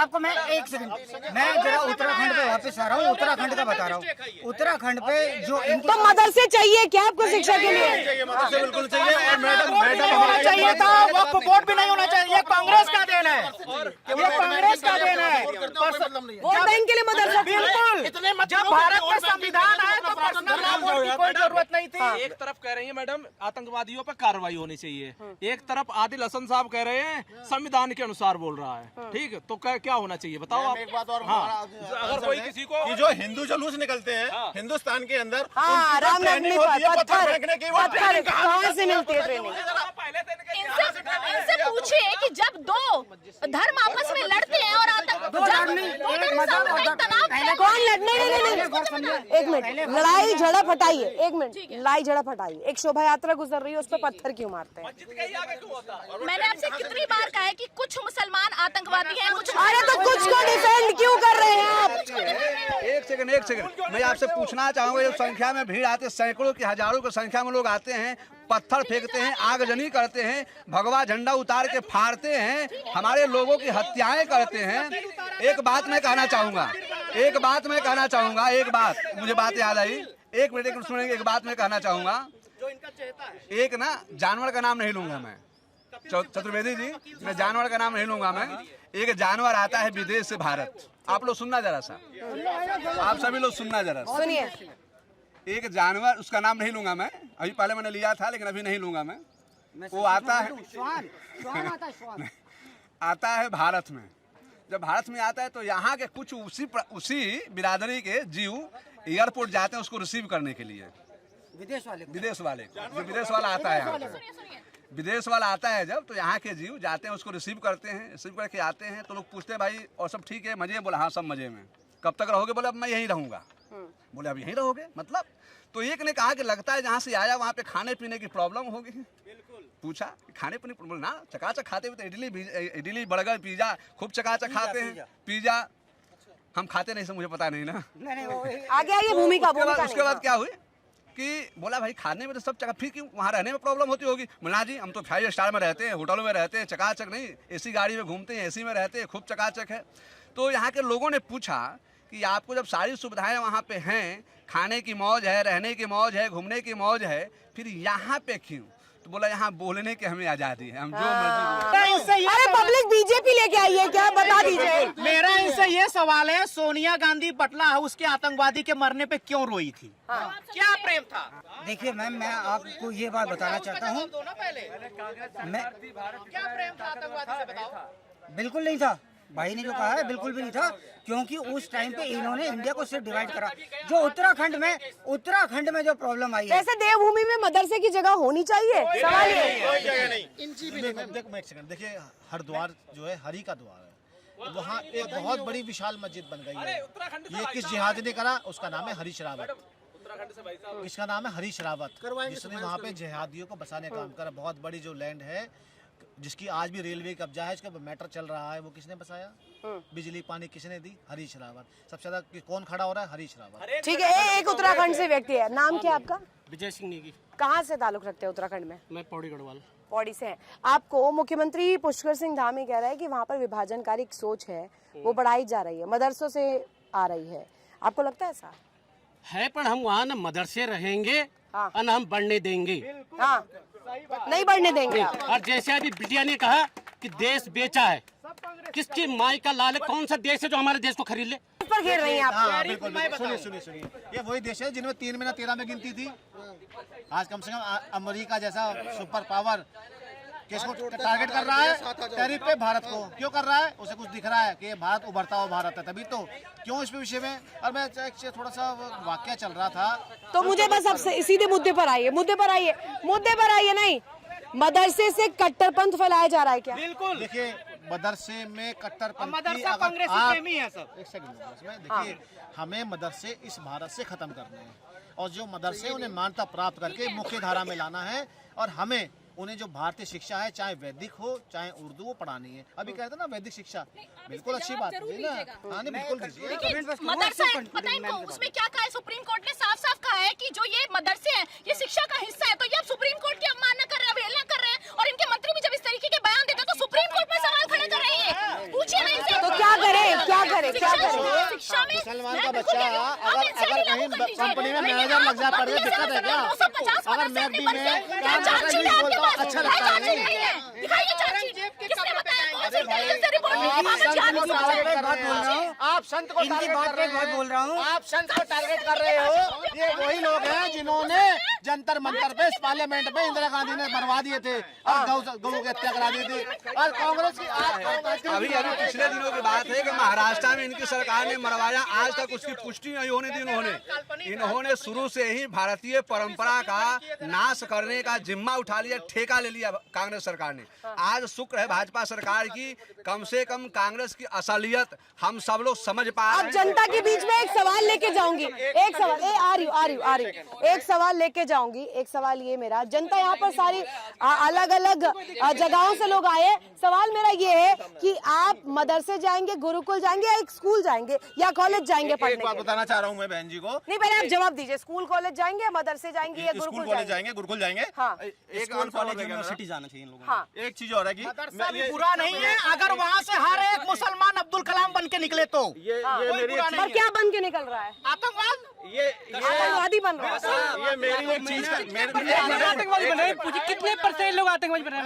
आपको मैं एक सेकंड, मैं जरा उत्तराखंड पे वापस आ रहा हूँ, उत्तराखंड का बता रहा हूँ। उत्तराखंड पे जो तो मदरसे चाहिए क्या आपको शिक्षा के लिए? बिल्कुल चाहिए। और मैडम होना चाहिए था, वक्फ बोर्ड भी नहीं होना चाहिए। ये कांग्रेस का देन है, ये कांग्रेस का देन है। वोट बैंक के लिए मदरसा? बिल्कुल, जब भारत में संविधान आया तो पर्सनल लॉ बोर्ड की कोई जरूरत नहीं थी। एक तरफ कह रही है मैडम आतंकवादियों पर कार्रवाई होनी चाहिए, एक तरफ आदिल हसन साहब कह रहे हैं संविधान के अनुसार बोल रहा है, ठीक है, तो क्या होना चाहिए बताओ आप? एक बात और अगर कोई किसी को कि जो हिंदू जुलूस निकलते हैं हिंदुस्तान के अंदर, हाँ, उनकी जो रामनवमी ट्रेनिंग होती है पर पत्थर फेंकने की, वो ट्रेनिंग कहाँ से मिलती है ट्रेनिंग? इनसे पूछिए कि जब दो धर्म आपस में लड़ते हैं और कौन लड़ने? नहीं, एक मिनट, लड़ाई झड़प हटाइए, एक मिनट, लड़ाई झड़प हटाइए। एक शोभा यात्रा गुजर रही है, उस पर पत्थर क्यों मारते हैं? मैंने आपसे कितनी बार कहा है कि कुछ मुसलमान आतंकवादी हैं, कुछ अरे तो कुछ को डिफेंड क्यों कर रहे हैं आप? एक सेकंड मैं आपसे पूछना चाहूंगा, जो संख्या में भीड़ आते, सैकड़ों की हजारों की संख्या में लोग आते हैं, पत्थर फेंकते हैं, आगजनी करते हैं, भगवा झंडा उतार के फाड़ते हैं, हमारे लोगों की हत्याएं करते हैं। एक बात मैं कहना चाहूंगा, एक बात मुझे बात याद आई, एक मिनट सुनेंगे, एक बात मैं कहना चाहूंगा। एक ना जानवर का नाम नहीं लूंगा मैं, चतुर्वेदी जी, मैं जानवर का नाम नहीं लूंगा मैं। एक जानवर आता है विदेश से भारत, आप लोग सुनना जरा सा, आप सभी लोग सुनना जरा सा। सुनिए, एक जानवर, उसका नाम नहीं लूंगा मैं, अभी पहले मैंने लिया था लेकिन अभी नहीं लूंगा मैं। वो आता है आता है भारत में। जब भारत में आता है तो यहाँ के कुछ उसी बिरादरी के जीव एयरपोर्ट जाते हैं उसको रिसीव करने के लिए, विदेश वाले जो विदेश वाला आता है यहाँ पे, विदेश वाला आता है जब, तो यहाँ के जीव जाते हैं उसको रिसीव करते हैं, रिसीव करके आते हैं तो लोग पूछते हैं भाई और सब ठीक है, मजे? बोला हाँ सब मजे में। कब तक रहोगे? बोले अब मैं यहीं रहूंगा। बोले अब यहीं रहोगे मतलब? तो एक ने कहा कि लगता है जहाँ से आया वहाँ पे खाने पीने की प्रॉब्लम होगी। पूछा खाने पीने, बोले ना चकाचक खाते हुए तो इडली बर्गर पिज्जा खूब चकाचक खाते हैं। पिज्जा हम खाते नहीं, से मुझे पता नहीं ना। आगे आइए, भूमिका। उसके बाद क्या हुई कि बोला भाई खाने में तो सब जगह, फिर क्यों वहाँ रहने में प्रॉब्लम होती होगी? मुन्ना जी हम तो 5 स्टार में रहते हैं, होटलों में रहते हैं, चकाचक नहीं, एसी गाड़ी में घूमते हैं, एसी में रहते हैं, खूब चकाचक है। तो यहाँ के लोगों ने पूछा कि आपको जब सारी सुविधाएं वहाँ पे हैं, खाने की मौज है, रहने की मौज है, घूमने की मौज है, फिर यहाँ पे क्यों? तो बोला यहाँ बोलने की हमें आजादी है, हम जो मर्जी। अरे पब्लिक बीजेपी लेके आई है क्या, बता दीजिए। मेरा इनसे ये सवाल है, सोनिया गांधी पटना हाउस के आतंकवादी के मरने पे क्यों रोई थी? क्या प्रेम था? देखिए मैम, मैं आपको ये बात बताना चाहता हूँ, क्या प्रेम था आतंकवादी से बताओ? बिल्कुल नहीं था, भाई ने जो कहा है बिल्कुल भी नहीं था, क्योंकि उस टाइम पे इन्होंने इंडिया को सिर्फ डिवाइड करा। जो उत्तराखंड में जो प्रॉब्लम आई है, वैसे देवभूमि में मदरसे की जगह होनी चाहिए, सवाल ये। देखिए हरिद्वार जो है हरि का द्वार है, वहाँ एक बहुत बड़ी विशाल मस्जिद बन गई है। ये किस जिहादी ने करा? उसका नाम है हरीश रावत। इसका नाम है हरीश रावत, जिसने वहाँ पे जिहादियों को बसाने का काम करा। बहुत बड़ी जो लैंड है जिसकी आज भी रेलवे कब्जा है, इसका मैटर चल रहा है, वो किसने बसाया? बिजली पानी किसने दी? हरीश रावत। सबसे ज्यादा कौन खड़ा हो रहा है? हरीश रावत। ठीक है, एक उत्तराखंड से व्यक्ति है, नाम क्या आपका? विजय सिंह नेगी। कहाँ से ताल्लुक रखते हैं उत्तराखंड में? मैं पौड़ी गढ़वाल। पौड़ी से हैं। आपको मुख्यमंत्री पुष्कर सिंह धामी कह रहा है कि वहाँ पर विभाजनकारी सोच है, वो बढ़ाई जा रही है, मदरसों से आ रही है, आपको लगता है ऐसा है? पर हम वहाँ न मदरसे रहेंगे हाँ। और हम बढ़ने देंगे। हाँ, नहीं बढ़ने देंगे आप। और जैसे अभी बिटिया ने कहा कि देश बेचा है, किसकी माई का लाल है? कौन सा देश है जो हमारे देश को खरीद ले? पर घेर रही हैं आप। हाँ, बिल्कुल। सुनिए, ये वही देश है जिनमें 3 महीना 13 में गिनती थी। आज कम से कम अमेरिका जैसा सुपर पावर किसको टारगेट कर रहा है? टैरिफ पे भारत को। क्यों कर रहा है? उसे कुछ दिख रहा है कि भारत उभरता हुआ भारत है, तभी तो। क्यों इस विषय में? और मैं थोड़ा सा वाकया चल रहा था, तो मुझे बस अब सीधे मुद्दे पर आइए। नहीं, मदरसे से कट्टरपंथ फैलाया जा रहा है क्या? बिल्कुल। देखिए मदरसे में कट्टरपंथी, मदरसा कांग्रेसी प्रेमी है सब। एक सेकंड, देखिए हमें मदरसे इस भारत से खत्म करने हैं, और जो मदरसे उन्हें मान्यता प्राप्त करके मुख्य धारा में लाना है, और हमें उन्हें जो भारतीय शिक्षा है, चाहे वैदिक हो चाहे उर्दू, वो पढ़ानी है। अभी कहते हैं ना वैदिक शिक्षा, बिल्कुल अच्छी बात है ना। हाँ नहीं, बिल्कुल दीजिए। मदरसा पता है इनको, उसमें क्या कहा है सुप्रीम कोर्ट ने? साफ साफ कहा है कि जो ये मदरसे हैं ये शिक्षा का हिस्सा है। तो ये अब सुप्रीम कोर्ट की अवमानना कर रहे हैं, अवहेलना कर रहे हैं। और इनके मंत्री भी जब इस तरीके के बयान देते हैं तो सुप्रीम कोर्ट में सवाल खड़े कर रहे हैं। पूछिए ना इनसे। तो क्या करे, क्या करे, क्या करे? शिक्षा में मुसलमान का बच्चा अगर कहीं कंपनी में मैनेजर लग जाए, पढ़ दिक्कत है क्या? अगर मैकडी में अच्छा लगता है। आप संत को इनकी बात पे एक बात बोल रहा हूँ। आप संत को टारगेट कर रहे हो। ये वही लोग हैं जिन्होंने जंतर मंतर पे, इस पार्लियामेंट में इंदिरा गांधी ने बनवा दिए थे और गौ की हत्या करा दी थी। और कांग्रेस की अभी पिछले दिनों की बात है कि महाराष्ट्र में इनकी सरकार ने मरवाया, आज तक उसकी पुष्टि नहीं होने दी। इन्होंने शुरू से ही भारतीय परंपरा का नाश करने का जिम्मा उठा लिया, ठेका ले लिया कांग्रेस सरकार ने। आज शुक्र है भाजपा सरकार की, कम से कम कांग्रेस की असलियत हम सब लोग समझ पा रहे हैं। अब जनता के बीच में एक सवाल लेके जाऊंगी, एक सवाल, आ रही हूँ, एक सवाल लेके जाऊंगी। एक सवाल ये मेरा, जनता यहाँ पर सारी अलग अलग जगहों से लोग आए। सवाल मेरा ये है कि आप मदरसे जाएंगे, गुरुकुल जाएंगे, या एक स्कूल जाएंगे या कॉलेज जाएंगे पढ़ने? एक बात बताना चाह रहा हूँ मैं बहन जी को। नहीं, पहले आप जवाब दीजिए। स्कूल कॉलेज जाएंगे, मदरसे जाएंगे या गुरुकुल जाएंगे? गुरुकुल जाएंगे। हाँ, एक कॉलेज यूनिवर्सिटी जाना चाहिए इन लोगों हाँ। एक चीज और है कि बुरा नहीं है अगर वहाँ से हर एक मुसलमान अब्दुल कलाम बन के निकले तो। ये मेरी पर क्या बन के निकल रहा है? आतंकवाद, आतंकवादी बन रहा है। ये मेरी एक चीज कितने परसेंट लोग आतंकवादी बन रहे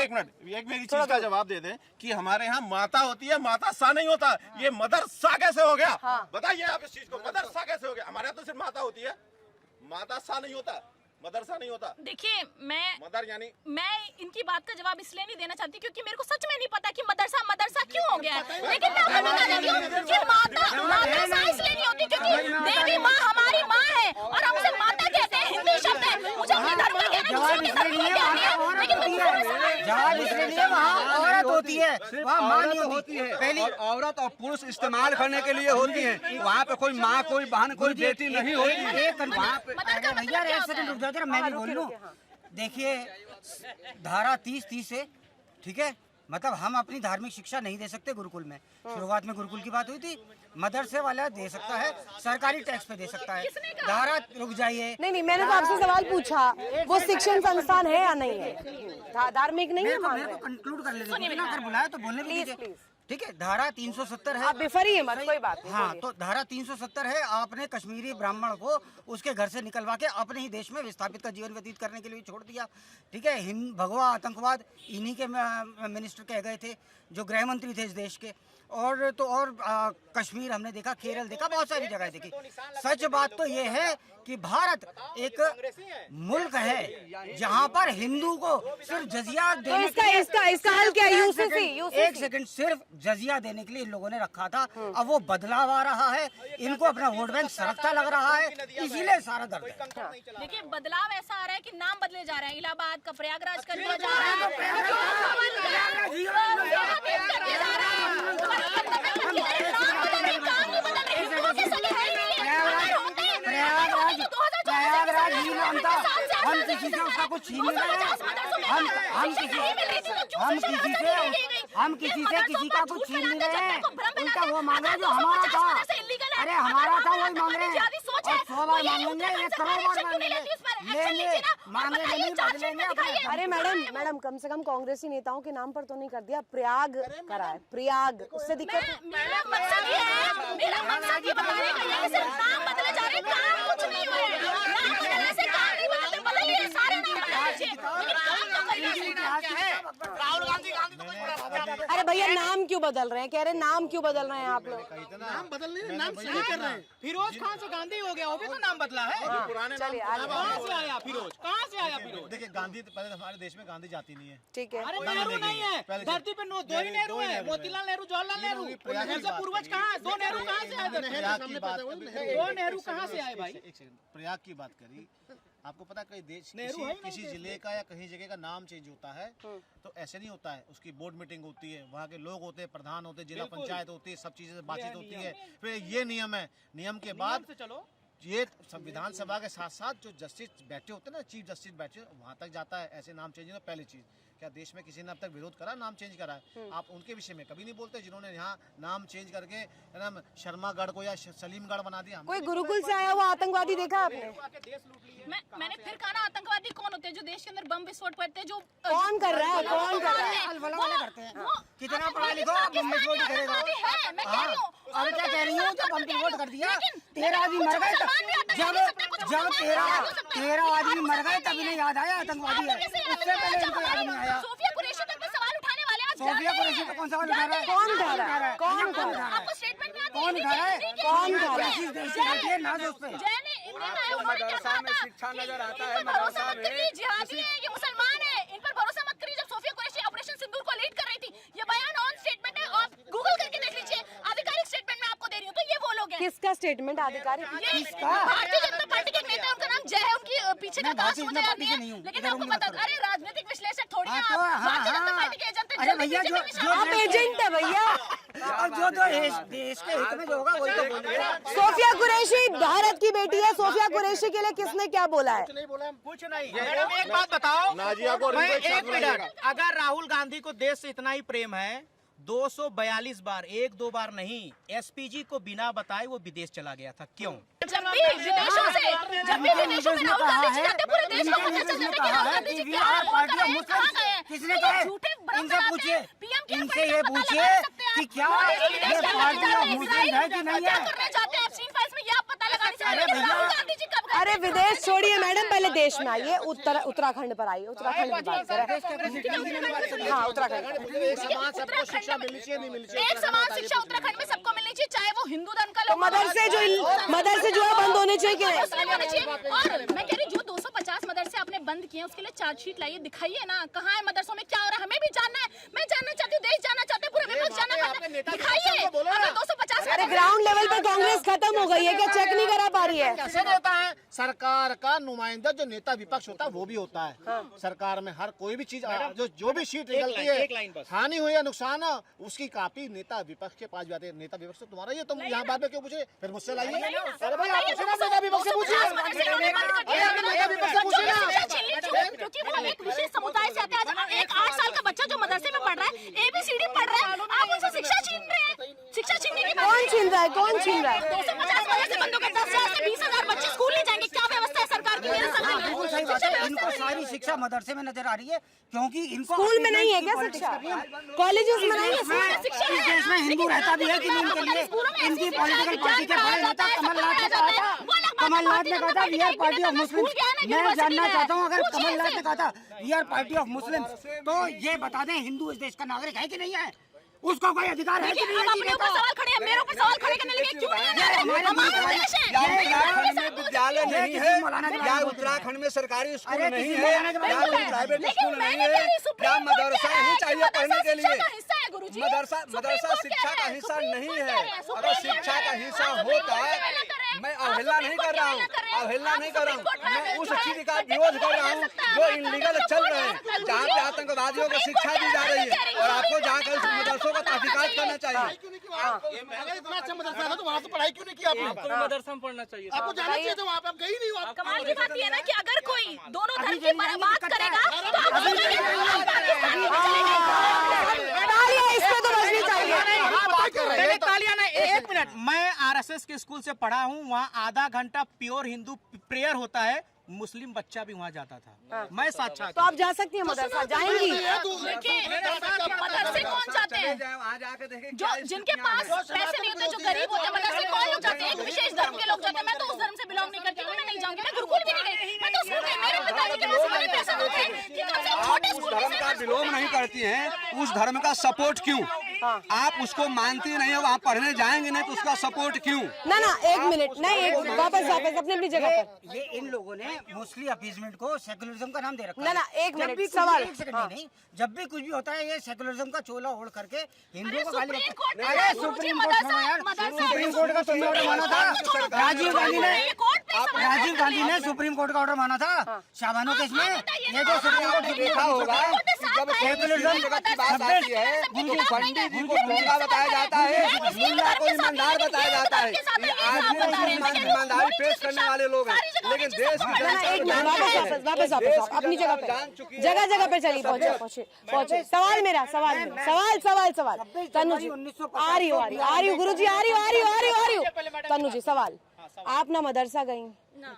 एक मिनट, एक मेरी चीज का जवाब दे दें कि हमारे यहाँ माता होती है, माता सा नहीं होता। ये मदरसा कैसे हो गया? बताइए आप इस चीज को, मदरसा कैसे हो गया? हमारे यहाँ तो सिर्फ माता होती है, माता सा नहीं होता, मदरसा नहीं होता। देखिए, मदर यानी मैं इनकी बात का जवाब इसलिए नहीं देना चाहती क्योंकि मेरे को सच में नहीं पता कि मदरसा क्यों हो गया है। लेकिन मैं आपको बता देती हूँ कि माता इसलिए नहीं होती क्योंकि देवी माँ हमारी माँ है और हम उसे माता कहते हैं, हिंदी शब्द है। मुझे अपने धर्म का कहना है, दूसरों के धर्म का कहना है, लेकिन जवाब इसलिए नहीं है, वहाँ औरत होती है, वहाँ माँ नहीं होती है। पहली औरत और पुरुष इस्तेमाल करने के लिए होती है, वहाँ पे कोई माँ, कोई बहन, कोई बेटी नहीं होती। भैया एक सेकंड रुक जाओ जरा, मैं भी बोल लूं। देखिए, धारा 30 है, ठीक है? मतलब हम अपनी धार्मिक शिक्षा नहीं दे सकते गुरुकुल में। शुरुआत में गुरुकुल की बात हुई थी, मदरसे वाला दे सकता है, सरकारी टैक्स पे दे सकता है। धारा रुक जाइए। नहीं, मैंने तो आपसे सवाल पूछा, वो शिक्षण संस्थान है या नहीं है? धार्मिक नहीं है? मेरे को कंक्लूड कर लेते, अगर बुलाया तो बोलने भी दीजिए, ठीक है? धारा 370 है। आप बेफरी मत, कोई बात नहीं। हाँ, तो धारा 370 है, आपने कश्मीरी ब्राह्मण को उसके घर से निकलवा के अपने ही देश में विस्थापित का जीवन व्यतीत करने के लिए छोड़ दिया, ठीक है? भगवा आतंकवाद इन्हीं के मिनिस्टर कह गए थे, जो गृह मंत्री थे इस देश के। और कश्मीर हमने देखा, केरल देखा, बहुत सारी जगह देखी। सच बात तो ये है कि भारत एक मुल्क है जहाँ पर हिंदू को सिर्फ जजिया देने इसका हल क्या? यूसीसी। एक सेकंड, सिर्फ जजिया देने के लिए इन लोगों ने रखा था। अब वो बदलाव आ रहा है, इनको अपना वोट बैंक सरकता लग रहा है, इसीलिए सारा दर्द है। देखिए, बदलाव ऐसा आ रहा है कि नाम बदले जा रहे हैं। इलाहाबाद का प्रयागराज कर दिया जा रहा है। प्रयागराज ही मानता, हम किसी से उसका कुछ छीन नहीं रहे हैं। हम किसी से किसी का कुछ छीन नहीं रहे हैं। उनका वो मांग रहे जो हमारा था। अरे हमारा था वही मांग रहे हैं, और 100 बार मांगेंगे, 1 करोड़ बार मांगेंगे, मांगे नहीं बदलेंगे अपने। अरे मैडम, कम से कम कांग्रेसी नेताओं के नाम पर तो नहीं कर दिया, प्रयाग करा है, प्रयाग, उससे दिक्कत। मेरा मकसद ये है, मेरा मकसद ये बताने का है, सिर्फ नाम बदले जा रहे हैं, काम कुछ नहीं हुए। नाम बदलने से काम नहीं बदलते, बदलिए सारे नाम बदल दीजिए, लेकिन काम तो करिए। राहुल गांधी तो अरे भैया, नाम क्यों बदल रहे हैं? कह रहे नाम क्यों बदल रहे हैं आप लोग? नाम बदलने, नाम सही कर रहे हैं। फिरोज खान से गांधी हो गया, वो भी तो नाम बदला है। चलिए आगे। कहाँ से आया फिरोज? कहाँ से आया फिरोज? देखिए, गांधी पहले हमारे देश में गांधी जाति नहीं है। ठीक है। अरे नेहरू नहीं है, धरती पे 2 ही नेहरू है, मोतीलाल नेहरू, जवाहरलाल नेहरू। ऐसे पूर्वज कहाँ है? 2 नेहरू कहाँ से आए? 2 नेहरू कहाँ से आए भाई? एक सेकंड, प्रयाग की बात करी। आपको पता है कई देश किसी जिले का या कहीं जगह का नाम चेंज होता है तो ऐसे नहीं होता है। उसकी बोर्ड मीटिंग होती है, वहाँ के लोग होते हैं, प्रधान होते हैं, जिला पंचायत होती है, सब चीजें बातचीत होती है, फिर ये नियम है। नियम के बाद ये संविधान सभा के साथ साथ जो जस्टिस बैठे होते हैं ना, चीफ जस्टिस बैठे, वहां तक जाता है ऐसे नाम चेंज। पहली चीज, क्या देश में किसी ने अब तक विरोध करा नाम चेंज करा है? आप उनके विषय में कभी नहीं बोलते जिन्होंने यहाँ नाम चेंज करके नाम शर्मागढ़ को या सलीमगढ़ बना दिया। कोई गुरुकुल से आया हुआ आतंकवादी देखा आपने? मैंने फिर कहा ना, आतंकवादी कौन होते हैं जो देश के अंदर बम विस्फोट करते हैं? जो कौन कर रहा है, कौन कर रहा है? करते हैं। कितना पढ़ा लिखो बम विस्फोट करेगा? अब क्या कह रही हूँ, जब बम विस्फोट कर दिया 13 आदमी मर गए, जब 13 आदमी मर गए तब इन्हें याद आया आतंकवादी है, उससे पहले इनको याद नहीं आया। सोफिया कुरैशी तक पे सवाल उठाने वाले हैं। सोफिया कुरैशी पे कौन सवाल उठा रहा है? कौन उठा रहा है? कौन उठा रहा है? आपको स्टेटमेंट में कौन उठा रहा है? कौन उठा रहा है? किस देश से बैठी है नाज उस पे? मदरसा में शिक्षा नजर आता है, मदरसा में जिहादी है, ये मुसलमान है, इन पर भरोसा मत करिए। जब सोफिया कुरैशी ऑपरेशन सिंदूर को लीड कर रही थी, ये बयान ऑन स्टेटमेंट है, आप गूगल करके देख लीजिए, आधिकारिक स्टेटमेंट मैं आपको दे रही हूँ। तो ये वो लोग हैं। किसका स्टेटमेंट आधिकारिक? भारतीय जनता पार्टी के नेता, उनका नाम जय है, उनकी पीछे का भारतीय कास्ट जनता मुझे याद पार्टी नहीं से है, नहीं हूँ, लेकिन इधर आपको उंगली पता, मत अरे राजनीतिक विश्लेषक थोड़ी हैं हाँ, तो आप। भारतीय जनता हाँ, पार्टी के एजेंट हैं। अरे भैया जो आप एजेंट है भैया। और जो देश के हित में जो होगा वही तो बोलेगा। सोफिया कुरैशी भारत की बेटी है। सोफिया कुरैशी के लिए किसने क्या बोला है? कुछ नहीं। मैडम एक बात बताओ, नाजिया को मैं रिजेक्ट एक कर मिनट, देगा। अगर राहुल गांधी को देश से इतना ही प्रेम है, 242 बार, 1-2 बार नहीं, एसपीजी को बिना बताए वो विदेश चला गया था, क्यों? जब भी विदेशों में राहुल गांधी जी जाते, पूरे देश को पता चल जाता है कि राहुल गांधी जी क्या है, कहाँ गए हैं। किसने तो कहा ये है? झूठे भ्रम इनसे फैलाते पूछिए, हैं। PM क्या इनसे पढ़ेगा, ये पता पूछिए लगा सकते हैं कि आप। क्या मोदी जी ये विदेश जाने पार्टी जा ऑफ रहे हैं, मुस्लिम है कि नहीं क्या है? करने जाते हैं एब्स्टीन फाइल्स में, ये आप पता लगा नहीं सकते। अरे लेकिन भैया, राहुल गांधी जी कब गए? अरे विदेश छोड़िए मैडम, पहले देश में आइए। उत्तराखंड पर आइए, उत्तराखंड की बात करें। हाँ, उत्तराखंड। एक समान सबको शिक्षा मिलनी चाहिए, नहीं मिलनी चाहिए? एक समान शिक्षा उत्तराखंड में सबको मिलनी चाहिए, चाहे वो हिंदू धर्म का तो लोग मदरसे जो है बंद होने चाहिए कि नहीं? और मैं कह रही जो 250 मदरसे आपने बंद किए हैं, उसके लिए चार्जशीट लाइए, दिखाइए ना कहाँ है मदरसों में क्या हो रहा है, हमें भी जानना है। मैं जानना चाहती हूँ, देश जानना चाहते हैं, पूरे विपक्ष जानना चाहते हैं, दिखाइए। अगर 250 अरे ग्राउंड लेवल पर कांग्रेस खत्म हो गई है क्या? चेक नहीं करा पा रही है? कैसे नहीं होता है? सरकार का नुमाइंदा जो नेता विपक्ष होता है वो भी होता है। सरकार में हर कोई भी चीज जो भी सीट निकलती है, हानि हो या नुकसान हो, उसकी कापी नेता विपक्ष के पास जाते हैं। नेता विपक्ष तो तुम्हारा ही है, तुम यहाँ बाद में क्यों पूछे? फिर मुझसे लाइए। अरे भाई आप पूछे ना, नेता विपक्ष से पूछिए। नेता विपक्ष से पूछिए ना। क्योंकि वो एक विशेष समुदाय से आते हैं। आज एक 8 साल का बच्चा जो मदरसे में पढ़ रहा है, ABCD पढ़ रहा है, आप उनसे शिक्षा छीन रहे हैं। शिक्षा छीनने की कौन छीन रहा है? कौन छीन रहा है? 250 मदरसे बंद हो गए, 10,000 से 20,000 बच्चे स्कूल नहीं जाएंगे। क्या व्यवस्था है सरकार की? मेरे समझ में बिल्कुल सही बात है। इनको सारी शिक्षा मदरसे में नजर आ रही है, क्योंकि इनको स्कूल में नहीं है क्या पॉलिटिक्स शिक्षा? करनी है। कॉलेजेस में नहीं है? इस देश में हिंदू रहता भी है कि नहीं इनके लिए? इनकी पॉलिटिकल पार्टी के बड़े नेता कमलनाथ ने कहा था, कमलनाथ ने कहा था we are party of Muslim. मैं जानना चाहता हूँ, अगर कमलनाथ ने कहा था we are party of Muslim, तो ये बता दें हिंदू इस देश का नागरिक है कि नहीं है? उसको कोई अधिकार है कि नहीं है? हम अपने ऊपर सवाल खड़े हैं, मेरे ऊपर सवाल खड़े करने लगे, क्यों नहीं है? हमारा देश है। उत्तराखंड में विद्यालय नहीं है, या उत्तराखंड में सरकारी स्कूल नहीं है, या प्राइवेट स्कूल नहीं है, या मदरसा ही चाहिए पढ़ने के लिए? मदरसा शिक्षा का हिस्सा नहीं है। अगर शिक्षा का हिस्सा होता है, मैं अवहेलना नहीं कर रहा हूँ, अवहेलना नहीं कर रहा हूँ, मैं उस चीज का विरोध कर रहा हूँ जो इनलीगल चल रहे हैं, जहाँ पे आतंकवादियों को शिक्षा दी जा रही है, और आपको जहाँ कल मदरसों का तहकीकात करना चाहिए। इतना अच्छा मदरसा है तो वहाँ से पढ़ाई क्यों नहीं की आपने? मदरसा में पढ़ना चाहिए। आपको जाना चाहिए तो वहाँ पे आप गई नहीं हो। कमाल की बात ये है ना कि अगर कोई दोनों धर्म की बात करेगा तो आप तालियां इस पे तो बजनी चाहिए। तालियां नहीं, एक मिनट। मैं RSS के स्कूल से पढ़ा हूँ, वहाँ आधा घंटा प्योर हिंदू प्रेयर होता है, मुस्लिम बच्चा भी वहाँ जाता था, मैं साक्षात। तो आप जा सकती हैं मदरसा, जाएंगी? मदरसे कौन जाते हैं? वहाँ जाके देखें जो जिनके पास पैसे नहीं होते, जो गरीब होते हैं, मदरसे कौन लोग जाते हैं? एक विशेष धर्म के लोग जाते हैं। मैं तो उस धर्म से बिलोंग नहीं करती हूँ, मैं नहीं जाऊंगी। मैं गुरुकुल भी नहीं गई, मैं तो स्कूल गई। मेरे पिताजी के पास इतने पैसे होते हैं कि कम से कम छोटे स्कूल धर्म का विलोम नहीं करती हैं, उस धर्म का सपोर्ट क्यों? आप उसको मानती नहीं हो, वहाँ पढ़ने जाएंगे नहीं तो उसका सपोर्ट क्यों? ना ना, एक मिनट, नहीं, एक वापस अपनी अपनी जगह पर। ये इन लोगों ने मुस्लिम अपीजमेंट को सेकुलरिज्म का नाम दे रखा है। ना ना, एक जब मिनट, भी कुछ सवाल। भी- एक सेकंड, नहीं, जब भी कुछ भी होता है ये सेकुलरिज्म का चोला ओढ़ करके हिंदुओं को गाली सुप्रीम देते कोर्ट हैं। ने अरे गुरुजी सुप्रीम कोर्ट मदरसा- सुनो यार, मदरसा- सुप्रीम कोर्ट का तुमने ऑर्डर माना था। राजीव गांधी ने राजीव गांधी ने सुप्रीम कोर्ट का ऑर्डर माना था शाबानो केस में। ये जो सुप्रीम कोर्ट देखा होगा जब सेकुलरिज्म जगत की बात आती है तो पंडित जी को ढोंगा बताया जाता है, मुल्ला को ईमानदार बताया जाता है। ये आज भी ईमानदारी पेश करने वाले लोग हैं, लेकिन देश की वापस अपनी जगह पे, जगह पे चली पहुंचे। सवाल तनु जी, आ रही हो गुरु जी, आ रही हो तनु जी। सवाल, आप ना मदरसा गई,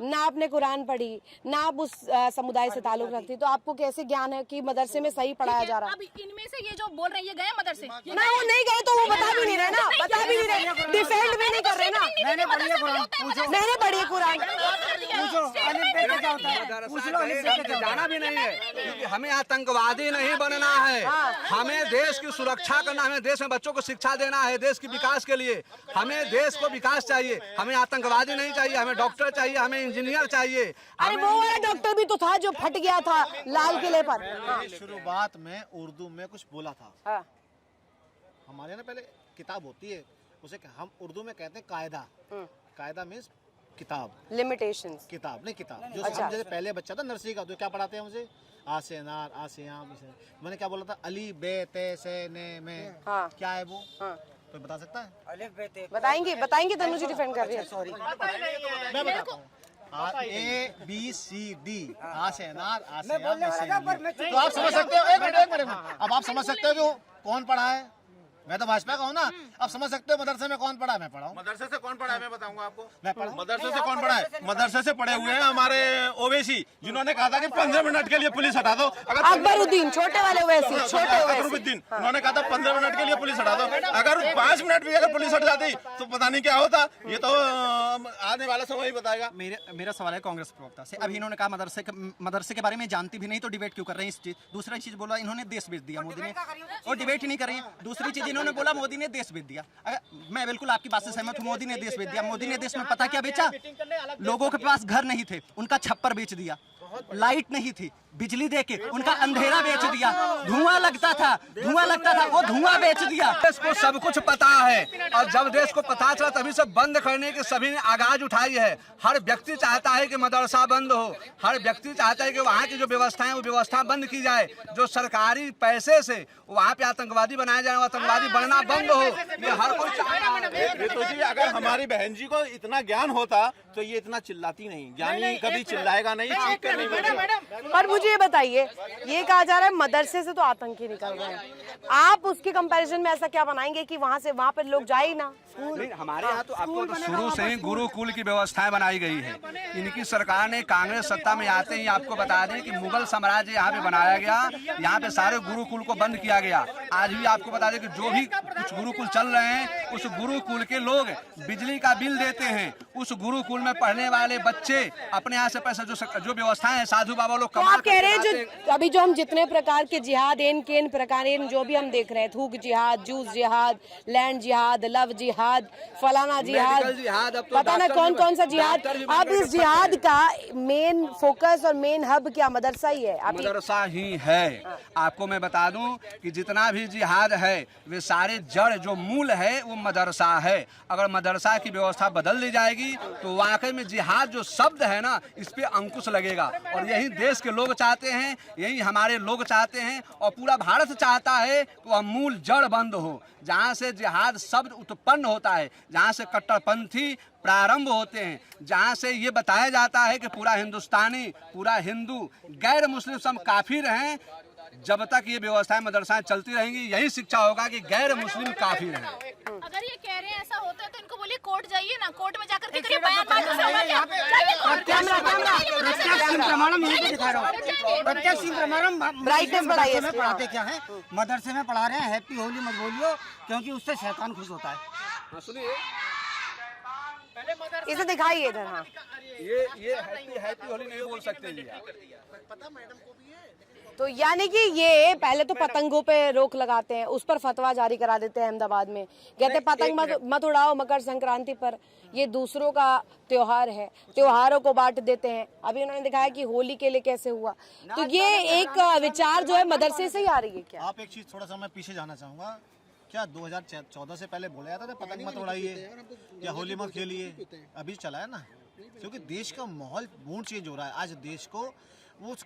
ना आपने कुरान पढ़ी, ना आप उस समुदाय से ताल्लुक रखती, तो आपको कैसे ज्ञान है कि मदरसे में सही पढ़ाया जा रहा है? अब इनमें से ये जो बोल रहे हैं ये गए मदरसे? ना वो नहीं गए तो वो बता भी नहीं रहे ना, डिफेंड भी नहीं कर रहे ना। मैंने पढ़ी है कुरान, मैंने पढ़ी है कुरान। पूछो अलिफ बे क्या होता है, पूछ लो अलिफ बे क्या जाना भी नहीं है, क्योंकि हमें आतंकवादी नहीं बनना है। हमें देश की सुरक्षा करना, हमें देश में बच्चों को शिक्षा देना है, देश के विकास के लिए। हमें देश को विकास चाहिए, हमें आतंकवादी नहीं चाहिए, हमें डॉक्टर चाहिए, हमें इंजीनियर चाहिए। अरे वो वाला डॉक्टर भी तो था जो फट गया था लाल किले पर। शुरुआत में उर्दू में कुछ बोला था। हाँ। हमारे ना पहले किताब होती है, उसे हम उर्दू में कहते हैं कायदा। कायदा मीन्स किताब, लिमिटेशंस। किताब नहीं किताब। जो अच्छा। हम जैसे पहले बच्चा था नर्सरी का, तो क्या पढ़ाते हैं मुझे, आ से अनार, आ से आम। मैंने क्या बोला था, अली बे ते से ने में। हाँ। क्या है वो? हाँ। कोई बता सकता है? अलिफ बे ते। बताएंगे तनु जी डिफेंड कर रही है। सॉरी, मैं बताता हूँ। A B C D, आ से अनार, आ से मैं बोलने आम, वाला आ से था, पर अली। मैं तो आप समझ सकते हो, एक मिनट, अब आप समझ सकते हो कि कौन पढ़ा है। मैं तो भाजपा का हूँ ना, अब समझ सकते हो मदरसे में कौन पढ़ा है। मैं पढ़ा हूँ। मदरसे से कौन पढ़ा है मैं बताऊंगा आपको। मैं पढ़ा। मदरसे से कौन पढ़ा है? मदरसे से पढ़े हुए हैं हमारे ओवैसी, जिन्होंने कहा था कि 15 मिनट के लिए पुलिस हटा दो। अगर अकबरुद्दीन, छोटे वाले ओवैसी, छोटे ओवैसी। अकबरुद्दीन, उन्होंने कहा था 15 मिनट के लिए पुलिस हटा दो। अगर 5 मिनट भी अगर पुलिस हट जाती तो पता नहीं क्या होता। ये तो आने वाला समय ही बताएगा। मेरा सवाल है कांग्रेस प्रवक्ता से। अभी इन्होंने कहा मदरसे के बारे में जानती भी नहीं तो डिबेट क्यों कर रहे हैं इस चीज। दूसरा चीज बोला इन्होंने देश बेच दिया मोदी ने, और डिबेट ही नहीं कर रही है। दूसरी चीज इन्होंने बोला मोदी ने देश बेच दिया। मैं बिल्कुल आपकी बात से सहमत हूँ, मोदी ने देश बेच दिया। मोदी ने देश में पता क्या बेचा? लोगों के पास घर नहीं थे, उनका छप्पर बेच दिया। लाइट नहीं थी, बिजली देके उनका अंधेरा बेच दिया। धुआं लगता था, वो धुआं बेच दिया। देश को सब कुछ पता है, और जब देश को पता चला तभी से बंद करने की सभी ने आगाज उठाई है। हर व्यक्ति चाहता है कि मदरसा बंद हो, हर व्यक्ति चाहता है कि वहाँ की जो व्यवस्था है वो व्यवस्था बंद की जाए। जो सरकारी पैसे से वहाँ पे आतंकवादी बनाया जाए, आतंकवादी बनना बंद हो, ये हर कोई चाहता है। रितु जी, अगर हमारी बहन जी को इतना ज्ञान होता तो ये इतना चिल्लाती नहीं। ज्ञानी कभी चिल्लाएगा नहीं, चीख कर नहीं बोलेगा। पर मुझे ये बताइए, ये कहा जा रहा है मदरसे से तो आतंकी निकल रहे हैं, आप उसके कंपैरिजन में ऐसा क्या बनाएंगे कि वहाँ पर लोग जाए ही ना? नहीं, हमारे यहाँ तो आपको तो शुरू से ही गुरुकुल की व्यवस्थाएं बनाई गई है। इनकी सरकार ने, कांग्रेस सत्ता में आते ही आपको बता दें कि मुगल साम्राज्य यहाँ पे बनाया गया, यहाँ पे सारे गुरुकुल को बंद किया गया। आज भी आपको बता दें कि जो भी कुछ गुरुकुल चल रहे हैं, उस गुरुकुल के लोग बिजली का बिल देते हैं। उस गुरुकुल में पढ़ने वाले बच्चे अपने यहाँ से पैसा जो व्यवस्थाएं है साधु बाबा लोग तो आप कह रहे हैं जो अभी जो हम जितने प्रकार के जिहाद केन प्रकार जो भी हम देख रहे हैं, थूक जिहाद, जूस जिहाद, लैंड जिहाद, लव जिहाद, फलाना जिहाद, पता ना कौन सा जिहाद। अब इस जिहाद का मेन फोकस और मेन हब क्या मदरसा ही है? मदरसा ही है। आपको मैं बता दूं कि जितना भी जिहाद है वे सारे जड़ जो मूल है वो मदरसा है। अगर मदरसा की व्यवस्था बदल दी जाएगी तो वाकई में जिहाद जो शब्द है ना, इस पे अंकुश लगेगा। और यही देश के लोग चाहते हैं, यही हमारे लोग चाहते हैं, और पूरा भारत चाहता है कि वह मूल जड़ बंद हो। जहाँ से जिहाद शब्द उत्पन्न होता है, जहाँ से कट्टरपंथी प्रारंभ होते हैं, जहाँ से ये बताया जाता है कि पूरा हिंदुस्तानी, पूरा हिंदू, गैर मुस्लिम सब काफिर हैं, जब तक ये व्यवस्थाएं मदरसाएं चलती रहेंगी यही शिक्षा होगा कि गैर मुस्लिम काफिर हैं। अगर ये कह रहे हैं ऐसा होता है तो इनको बोलिए कोर्ट जाइए ना, कोर्ट में जाकर के करिए बयान। प्रत्यक्ष प्रमाणम यहीं पे दिखा रहा हूँ, प्रत्यक्ष प्रमाणम। ब्राइटनेस बढ़ाइए। पढ़ाते क्या है? मदरसे में पढ़ा रहे हैं हैप्पी होली मत बोलियो, क्योंकि उससे शैतान खुश होता है। सुनिए, इसे दिखाइए इधर। हाँ, ये हैप्पी होली नहीं बोल सकते जी आप। तो यानी कि ये पहले तो पतंगों पे रोक लगाते हैं, उस पर फतवा जारी करा देते हैं अहमदाबाद में, कहते हैं पतंग मत उड़ाओ मकर संक्रांति पर, ये दूसरों का त्योहार है, त्योहारों को बांट देते हैं। अभी उन्होंने दिखाया कि होली के लिए कैसे हुआ। तो ये एक विचार जो है मदरसे से ही आ रही है क्या? आप एक चीज थोड़ा सा मैं पीछे जाना चाहूंगा। क्या 2014 से पहले बोला जाता था पतंग मत उड़ाइए या होली मत खेलिए? अभी चला है ना, क्योंकि देश का माहौल मूड चेंज हो रहा है। आज देश को उस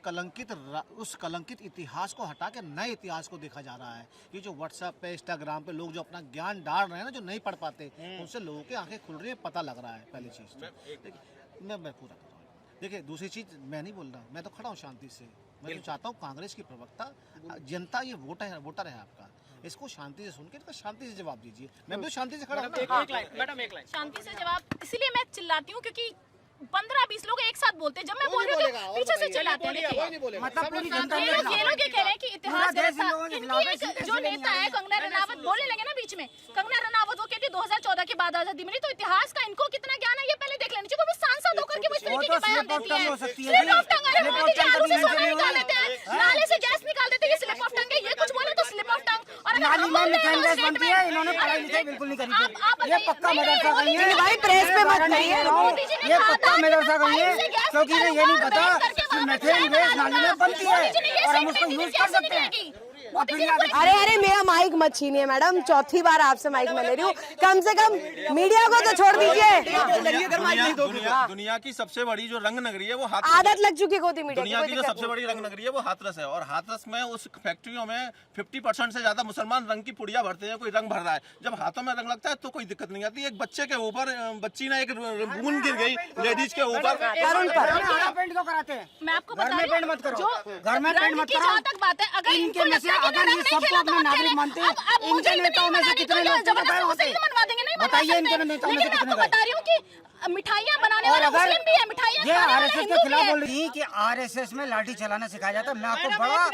कलंकित इतिहास को हटा के नए इतिहास को देखा जा रहा है। ये जो व्हाट्सएप पे, इंस्टाग्राम पे लोग जो अपना ज्ञान डाल रहे हैं ना, जो नहीं पढ़ पाते, उनसे लोगों की आंखें खुल रही है, पता लग रहा है। पहली चीज़ मैं पूरा कर रहा हूँ। देखिए, दूसरी चीज़ मैं नहीं बोल रहा, मैं तो खड़ा हूँ शांति से। मैं तो चाहता हूँ कांग्रेस की प्रवक्ता, जनता ये वोटर है आपका, इसको शांति से सुन के शांति से जवाब दीजिए। मैं भी शांति से खड़ा हूँ। शांति से जवाब इसलिए मैं चिल्लाती हूँ क्योंकि 15-20 लोग एक साथ बोलते हैं। जब मैं बोल रही हूँ पीछे से चिल्लाते हैं। मतलब पूरी जनता ये लोग ये कह रहे हैं कि इतिहास गलत था। इनकी एक जो नेता है कंगना रनावत, बोलने लगे ना बीच में, कंगना रनावत वो कहती है 2014 के बाद आजादी मिली, तो इतिहास का इनको कितना ज्ञान है ये पहले देख लेना चाहिए। कोई भी सांसद होकर के वो इस तरीके के बयान देती है। स्लिप ऑफ टंग, अरे मोदी जी आलू से सोना निकाल देते हैं, नाले से गैस निकाल देते हैं, ये स्लिप ऑफ टंग है। ये कुछ बोले तो स्लिप ऑफ टंग। और नाली में मिथेन गैस बनती है, इन्होंने पढ़ाई लिखाई बिल्कुल नहीं करी थी। ये पक्का मदरसा गई है भाई, प्रेस पे मत करिए। ये पक्का मदरसा गई है, क्योंकि इन्हें ये नहीं पता कि मिथेन गैस नाली में बनती है और हम उसको यूज कर सकते हैं। अरे मेरा माइक मत छीनिए मैडम, चौथी बार आपसे माइक मैं ले रही हूँ। कम से कम मीडिया को तो छोड़ दीजिए। दुनिया की सबसे बड़ी जो रंग नगरी है वो आदत लग चुकी होती मीडिया दुनिया की जो सबसे बड़ी रंग नगरी है वो हाथरस है, और हाथरस में उस फैक्ट्रियों में 50% से ज्यादा मुसलमान रंग की पुड़िया भरते हैं। कोई रंग भर रहा है, जब हाथों में रंग लगता है तो कोई दिक्कत नहीं आती। एक बच्चे के ऊपर बच्ची ने एक बूंद गिर गई लेडीज के ऊपर। पेंट क्यों कराते हैं? मैं आपको घर में पेंट मत करो, घर में पेंट मत करो। जहाँ तक बात है, अगर इनके में से अगर ये सबको अपने नागरिक मानते हैं, इनके नेताओं में से कितने लोग बताइए, इनके नेताओं में से कितने बता रही हूँ कि मिठाइयाँ बनाने वाले मुस्लिम भी है, मिठाइयाँ ये आरएसएस के खिलाफ बोल रही कि आरएसएस में लाठी चलाना सिखाया जाता है। मैं आपको बड़ा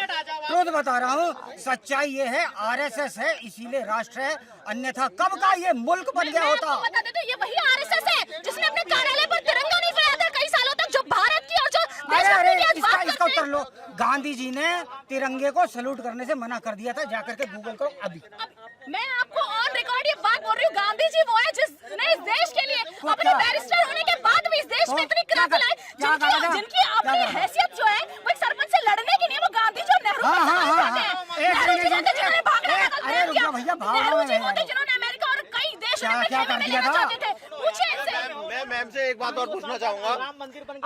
ट्रुथ बता रहा हूँ, सच्चाई ये है आरएसएस है इसीलिए राष्ट्र है, अन्यथा कब का ये मुल्क बन गया होता। बता देते ये वही आरएसएस है जिसने अपने कार्यालय पर तिरंगा नहीं फहराया था कई सालों तक, जो भारत की और जो इसका उत्तर लो। गांधी जी ने तिरंगे को सैल्यूट करने से मना कर दिया था, जाकर के गूगल करो अभी। मैं आपको ऑन रिकॉर्ड ये बात बोल रही हूँ, गांधी जी वो है जिसने इस देश के लिए अपने बैरिस्टर होने के बाद भी इस देश में इतनी क्रांति लाई, जिनकी अपनी हैसियत जो है वो एक सरपंच से लड़ने की नहीं, वो गांधी जी और नेहरू जिन्होंने अमेरिका और कई देश मैं मैम से एक बात और पूछना चाहूंगा।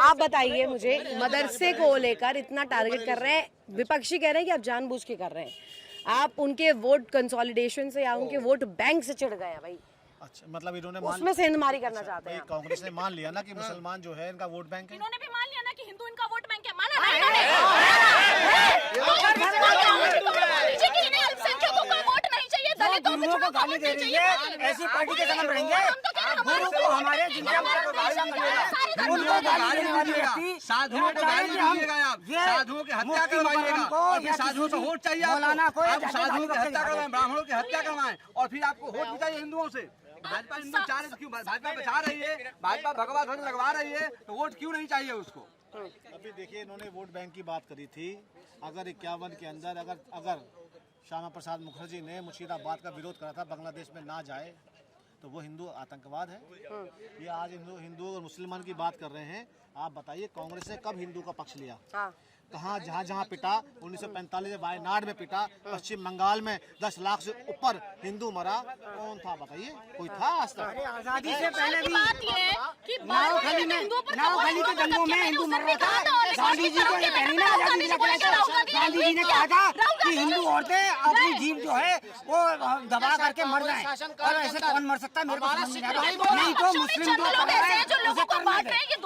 आप बताइए मुझे, मदरसे को लेकर इतना टारगेट कर रहे हैं, विपक्षी कह रहे हैं कि आप जानबूझ के कर रहे हैं, आप उनके वोट कंसोलिडेशन से या उनके वोट बैंक से चिढ़ गए हैं भाई। अच्छा, मतलब इन्होंने उसमें सेंधमारी करना चाहते हैं। कांग्रेस ने मान लिया ना कि मुसलमान जो है इनका वोट बैंक है। इन्होंने भी मान लिया ना कि हिंदू इनका वोट बैंक है, माना ना इन्होंने। अल्पसंख्यकों को वोट नहीं चाहिए, दलितों गुरुओं को गाली दे रही है, ऐसी पार्टी के संग रहेंगे। गुरु को हमारे जिनके उनको गाली देने वाली व्यक्ति साधुओं को गाली दीजिएगा आप, साधुओं की हत्या करवाइएगा, और फिर साधुओं को वोट चाहिए आपको, आप साधुओं की हत्या करवाएं, ब्राह्मणों की हत्या करवाएं, और फिर आपको वोट भी चाहिए हिंदुओं से। भाजपा हिंदू चाह रहे क्यों? भाजपा बचा रही है, भाजपा भगवा ध्वज लगवा रही है, तो वोट क्यों नहीं चाहिए उसको? अभी देखिए, इन्होंने वोट बैंक की बात करी थी। अगर 51 के अंदर अगर श्यामा प्रसाद मुखर्जी ने मुर्शिदाबाद का विरोध करा था, बांग्लादेश में ना जाए, तो वो हिंदू आतंकवाद है। ये आज हिंदू और मुसलमान की बात कर रहे हैं। आप बताइए, कांग्रेस ने कब हिंदू का पक्ष लिया? कहाँ? जहाँ पिटा 1945 में वायनाड में पिटा, पश्चिम बंगाल में 10 लाख से ऊपर हिंदू मरा, कौन था बताइए? कोई था आज तक? आजादी से पहले भी नावखाली के दंगों में हिंदू मर रहा था। गांधी जी को ये पहली ना आजादी दिलाया था। गांधी जी ने कहा था कि हिंदू औरतें अपनी जीव जो है वो दबा करके मर जाएं, और ऐसे कौन मर सकता है मेरे को समझ नहीं आ रहा। नहीं तो मुस्लिम जो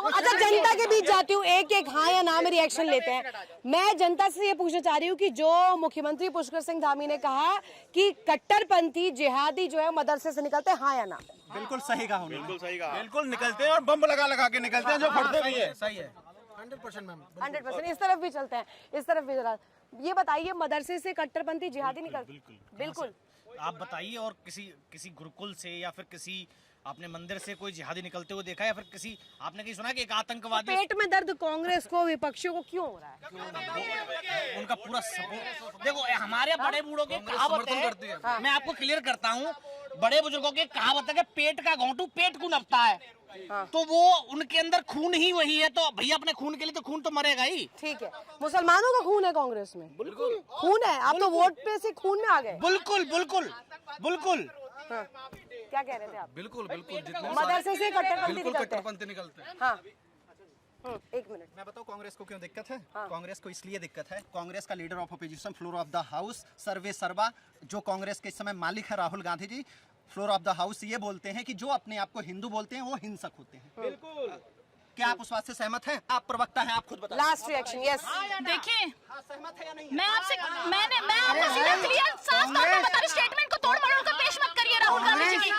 अच्छा, जनता के बीच जाती हूँ, एक हाँ या ना में रिएक्शन लेते हैं। मैं जनता से ये पूछना चाह रही हूँ कि जो मुख्यमंत्री पुष्कर सिंह धामी ने कहा कि कट्टरपंथी जिहादी जो है मदरसे से निकलते हैं, हाँ या ना? बिल्कुल सही कहा उन्होंने, बिल्कुल सही कहा। बिल्कुल निकलते हैं और बम लगा के निकलते हैं, जो फटते भी है। सही है, 100% मैम, 100%। इस तरफ भी चलते हैं, इस तरफ भी जरा ये बताइए, मदरसे से कट्टरपंथी जिहादी निकलते? बिल्कुल। आप बताइए, और किसी गुरुकुल से या फिर किसी आपने मंदिर से कोई जिहादी निकलते हुए देखा है, या फिर किसी आपने कहीं सुना कि एक आतंकवादी? पेट में दर्द कांग्रेस को, विपक्षियों को क्यों हो रहा है? उनका पूरा सपोर्ट। देखो, हमारे बड़े बूढ़ों के कहावत है, मैं आपको क्लियर करता हूँ, बड़े बुजुर्गों की कहावत है कि पेट का घोंटू पेट को नपता है। तो वो उनके अंदर खून ही वही है, तो भैया अपने खून के लिए तो खून तो मरेगा ही। ठीक है, मुसलमानों का खून है कांग्रेस में? बिल्कुल खून है। आप तो वोट पे से खून में आ गए। बिल्कुल बिल्कुल बिल्कुल। क्या कह रहे थे आप? बिल्कुल बिल्कुल, मदरसे से कट्टरपंथी निकलते हैं। निकलते हैं। हाँ, एक मिनट। मैं बताऊं कांग्रेस को क्यों दिक्कत है? कांग्रेस को इसलिए दिक्कत है, कांग्रेस का leader of opposition, floor of the house सर्वे सर्वा, जो कांग्रेस के इस समय मालिक है Rahul Gandhi ji, floor of the house ये बोलते हैं कि जो अपने आप को हिंदू बोलते हैं वो हिंसक होते हैं। बिल्कुल। क्या आप उस बात से सहमत हैं? आप प्रवक्ता हैं, आप खुद बताइए। Last reaction. यस, देखिए सहमत है या नहीं? मैं आपको सीधा क्लियर साफ तौर पे बता रही, स्टेटमेंट को तोड़ मरोड़ कर पेश मत करिए राहुल गांधी जी की।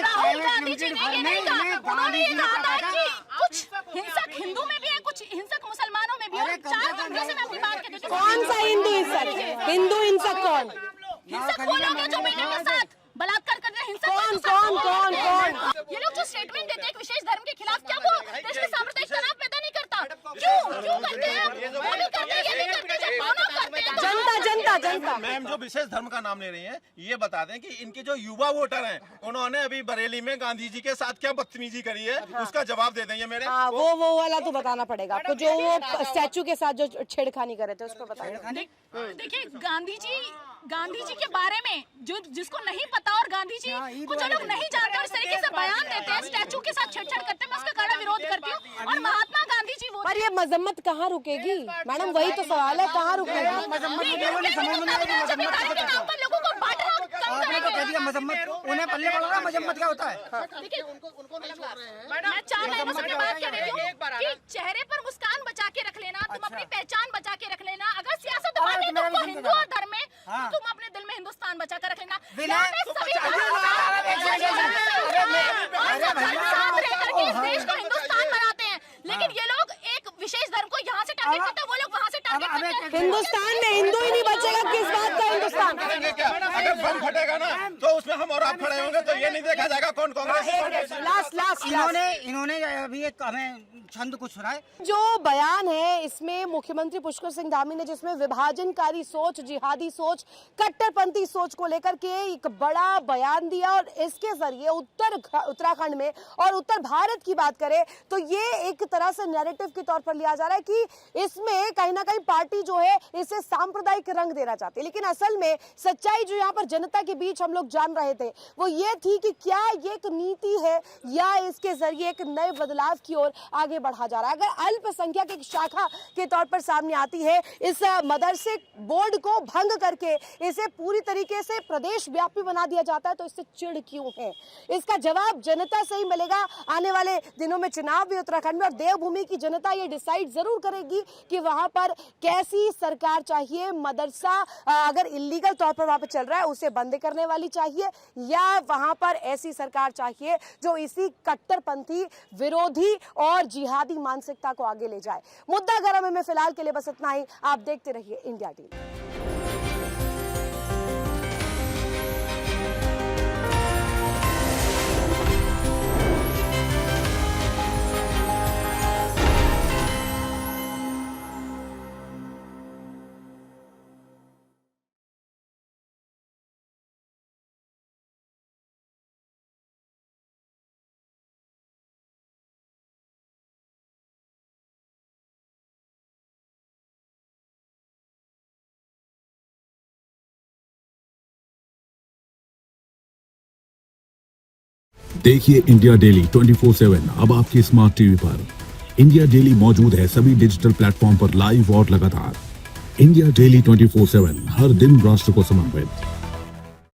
राहुल गांधी जी ने ये नहीं कहा, उन्होंने ये कहा था कि कुछ हिंसक हिंदू में भी है, कुछ हिंसक मुसलमानों में भी है। 4 घंटे से मैं अपनी बात कहती हूँ। कौन सा हिंदू हिंसक? हिंदू हिंसक कौन? हिंसक वो लोग हैं जो बेटे के साथ बलात्कार कर रहे हैं। हिंसक कौन? ये लोग जो स्टेटमेंट देते हैं एक विशेष धर्म के खिलाफ, क्या वो देश में साम्प्रदायिक तनाव पैदा नहीं करता? क्यों करते हैं? वो भी करते हैं, ये नहीं करते, जब दोनों करते हैं। जनता मैम जो विशेष धर्म का नाम ले रही हैं, ये बता दें कि इनके जो युवा वोटर हैं, उन्होंने अभी बरेली में गांधी जी के साथ क्या बदतमीजी करी है, उसका जवाब दे देंगे मेरे। हाँ, वो वाला तो बताना पड़ेगा आपको, जो वो स्टैचू के साथ जो छेड़खानी कर रहे थे, उस पर बताइए। देखिए गांधी जी के बारे में जो जिसको नहीं पता, और गांधी जी को जो लोग नहीं जानते और इस तरीके से बयान देते हैं, स्टैचू के साथ छेड़छाड़ करते हैं, मैं उसका कड़ा विरोध करती हूँ। और महात्मा गांधी जी वो, पर ये मजम्मत कहाँ रुकेगी मैडम? वही तो सवाल है, कहाँ रुकेगी? लोगों को बांट रहा आपने तो कह दिया मजम्मत, उन्हें पल्ले पड़ रहा है मजम्मत क्या होता है? मैं 4 लाइनों से बात कर रही हूँ कि चेहरे पर मुस्कान बचा के रख लेना, तुम अपनी पहचान बचा के रख लेना। अगर सियासत माने तुमको हिंदू और धर्म में, तो तुम अपने दिल में हिंदुस्तान बचा कर रख लेना। देश को हिंदुस्तान बनाते हैं, लेकिन ये लोग एक विशेष धर्म को यहाँ से टारगेट करते हैं, वो लोग वहाँ से टारगेट करते हैं। हिंदुस्तान में हिंदू ही नहीं बचेगा, किस बात का हिंदुस्तान? करेंगे क्या? अगर बम फटेगा ना तो उसमें हम और आप खड़े होंगे, तो ये नहीं देखा जाएगा कौन कांग्रेस। लास्ट इन्होंने अभी एक हमें छंद कुछ सुनाए। जो बयान है इसमें मुख्यमंत्री पुष्कर सिंह धामी ने, जिसमें विभाजनकारी सोच, जिहादी सोच, कट्टरपंथी सोच को लेकर के एक बड़ा बयान दिया, और इसके जरिए उत्तराखंड में और उत्तर भारत की बात करें तो ये एक तरह से नैरेटिव के तौर पर लिया जा रहा है कि इसमें कहीं ना कहीं पार्टी जो है इसे सांप्रदायिक रंग देना चाहती है। लेकिन असल में सच्चाई जो यहाँ पर जनता के बीच हम लोग जान रहे थे वो ये थी कि क्या ये एक नीति है या इसके जरिए एक नए बदलाव की ओर आगे बढ़ा जा रहा है। अगर अल्पसंख्यक एक शाखा के तौर पर सामने आती है, इस मदरसे बोर्ड को भंग करके इसे पूरी तरीके से प्रदेश व्यापी बना दिया जाता है, तो इससे चिढ़ क्यों है? इसका जवाब जनता से ही मिलेगा। आने वाले दिनों में चुनाव भी उत्तराखंड में, और देवभूमि की जनता ये डिसाइड जरूर करेगी कि वहां पर कैसी सरकार चाहिए। मदरसा अगर इलीगल तौर पर वहां पर चल रहा है उसे बंद करने वाली चाहिए, या वहां पर ऐसी सरकार चाहिए जो इसी कट्टरपंथी, विरोधी और जिहादी मानसिकता को आगे ले जाए। मुद्दा गर्म में फिलहाल के लिए बस इतना ही। आप देखते रहिए इंडिया टीवी। देखिए इंडिया डेली 24/7 अब आपके स्मार्ट टीवी पर। इंडिया डेली मौजूद है सभी डिजिटल प्लेटफॉर्म पर लाइव और लगातार। इंडिया डेली 24/7 हर दिन राष्ट्र को समर्पित।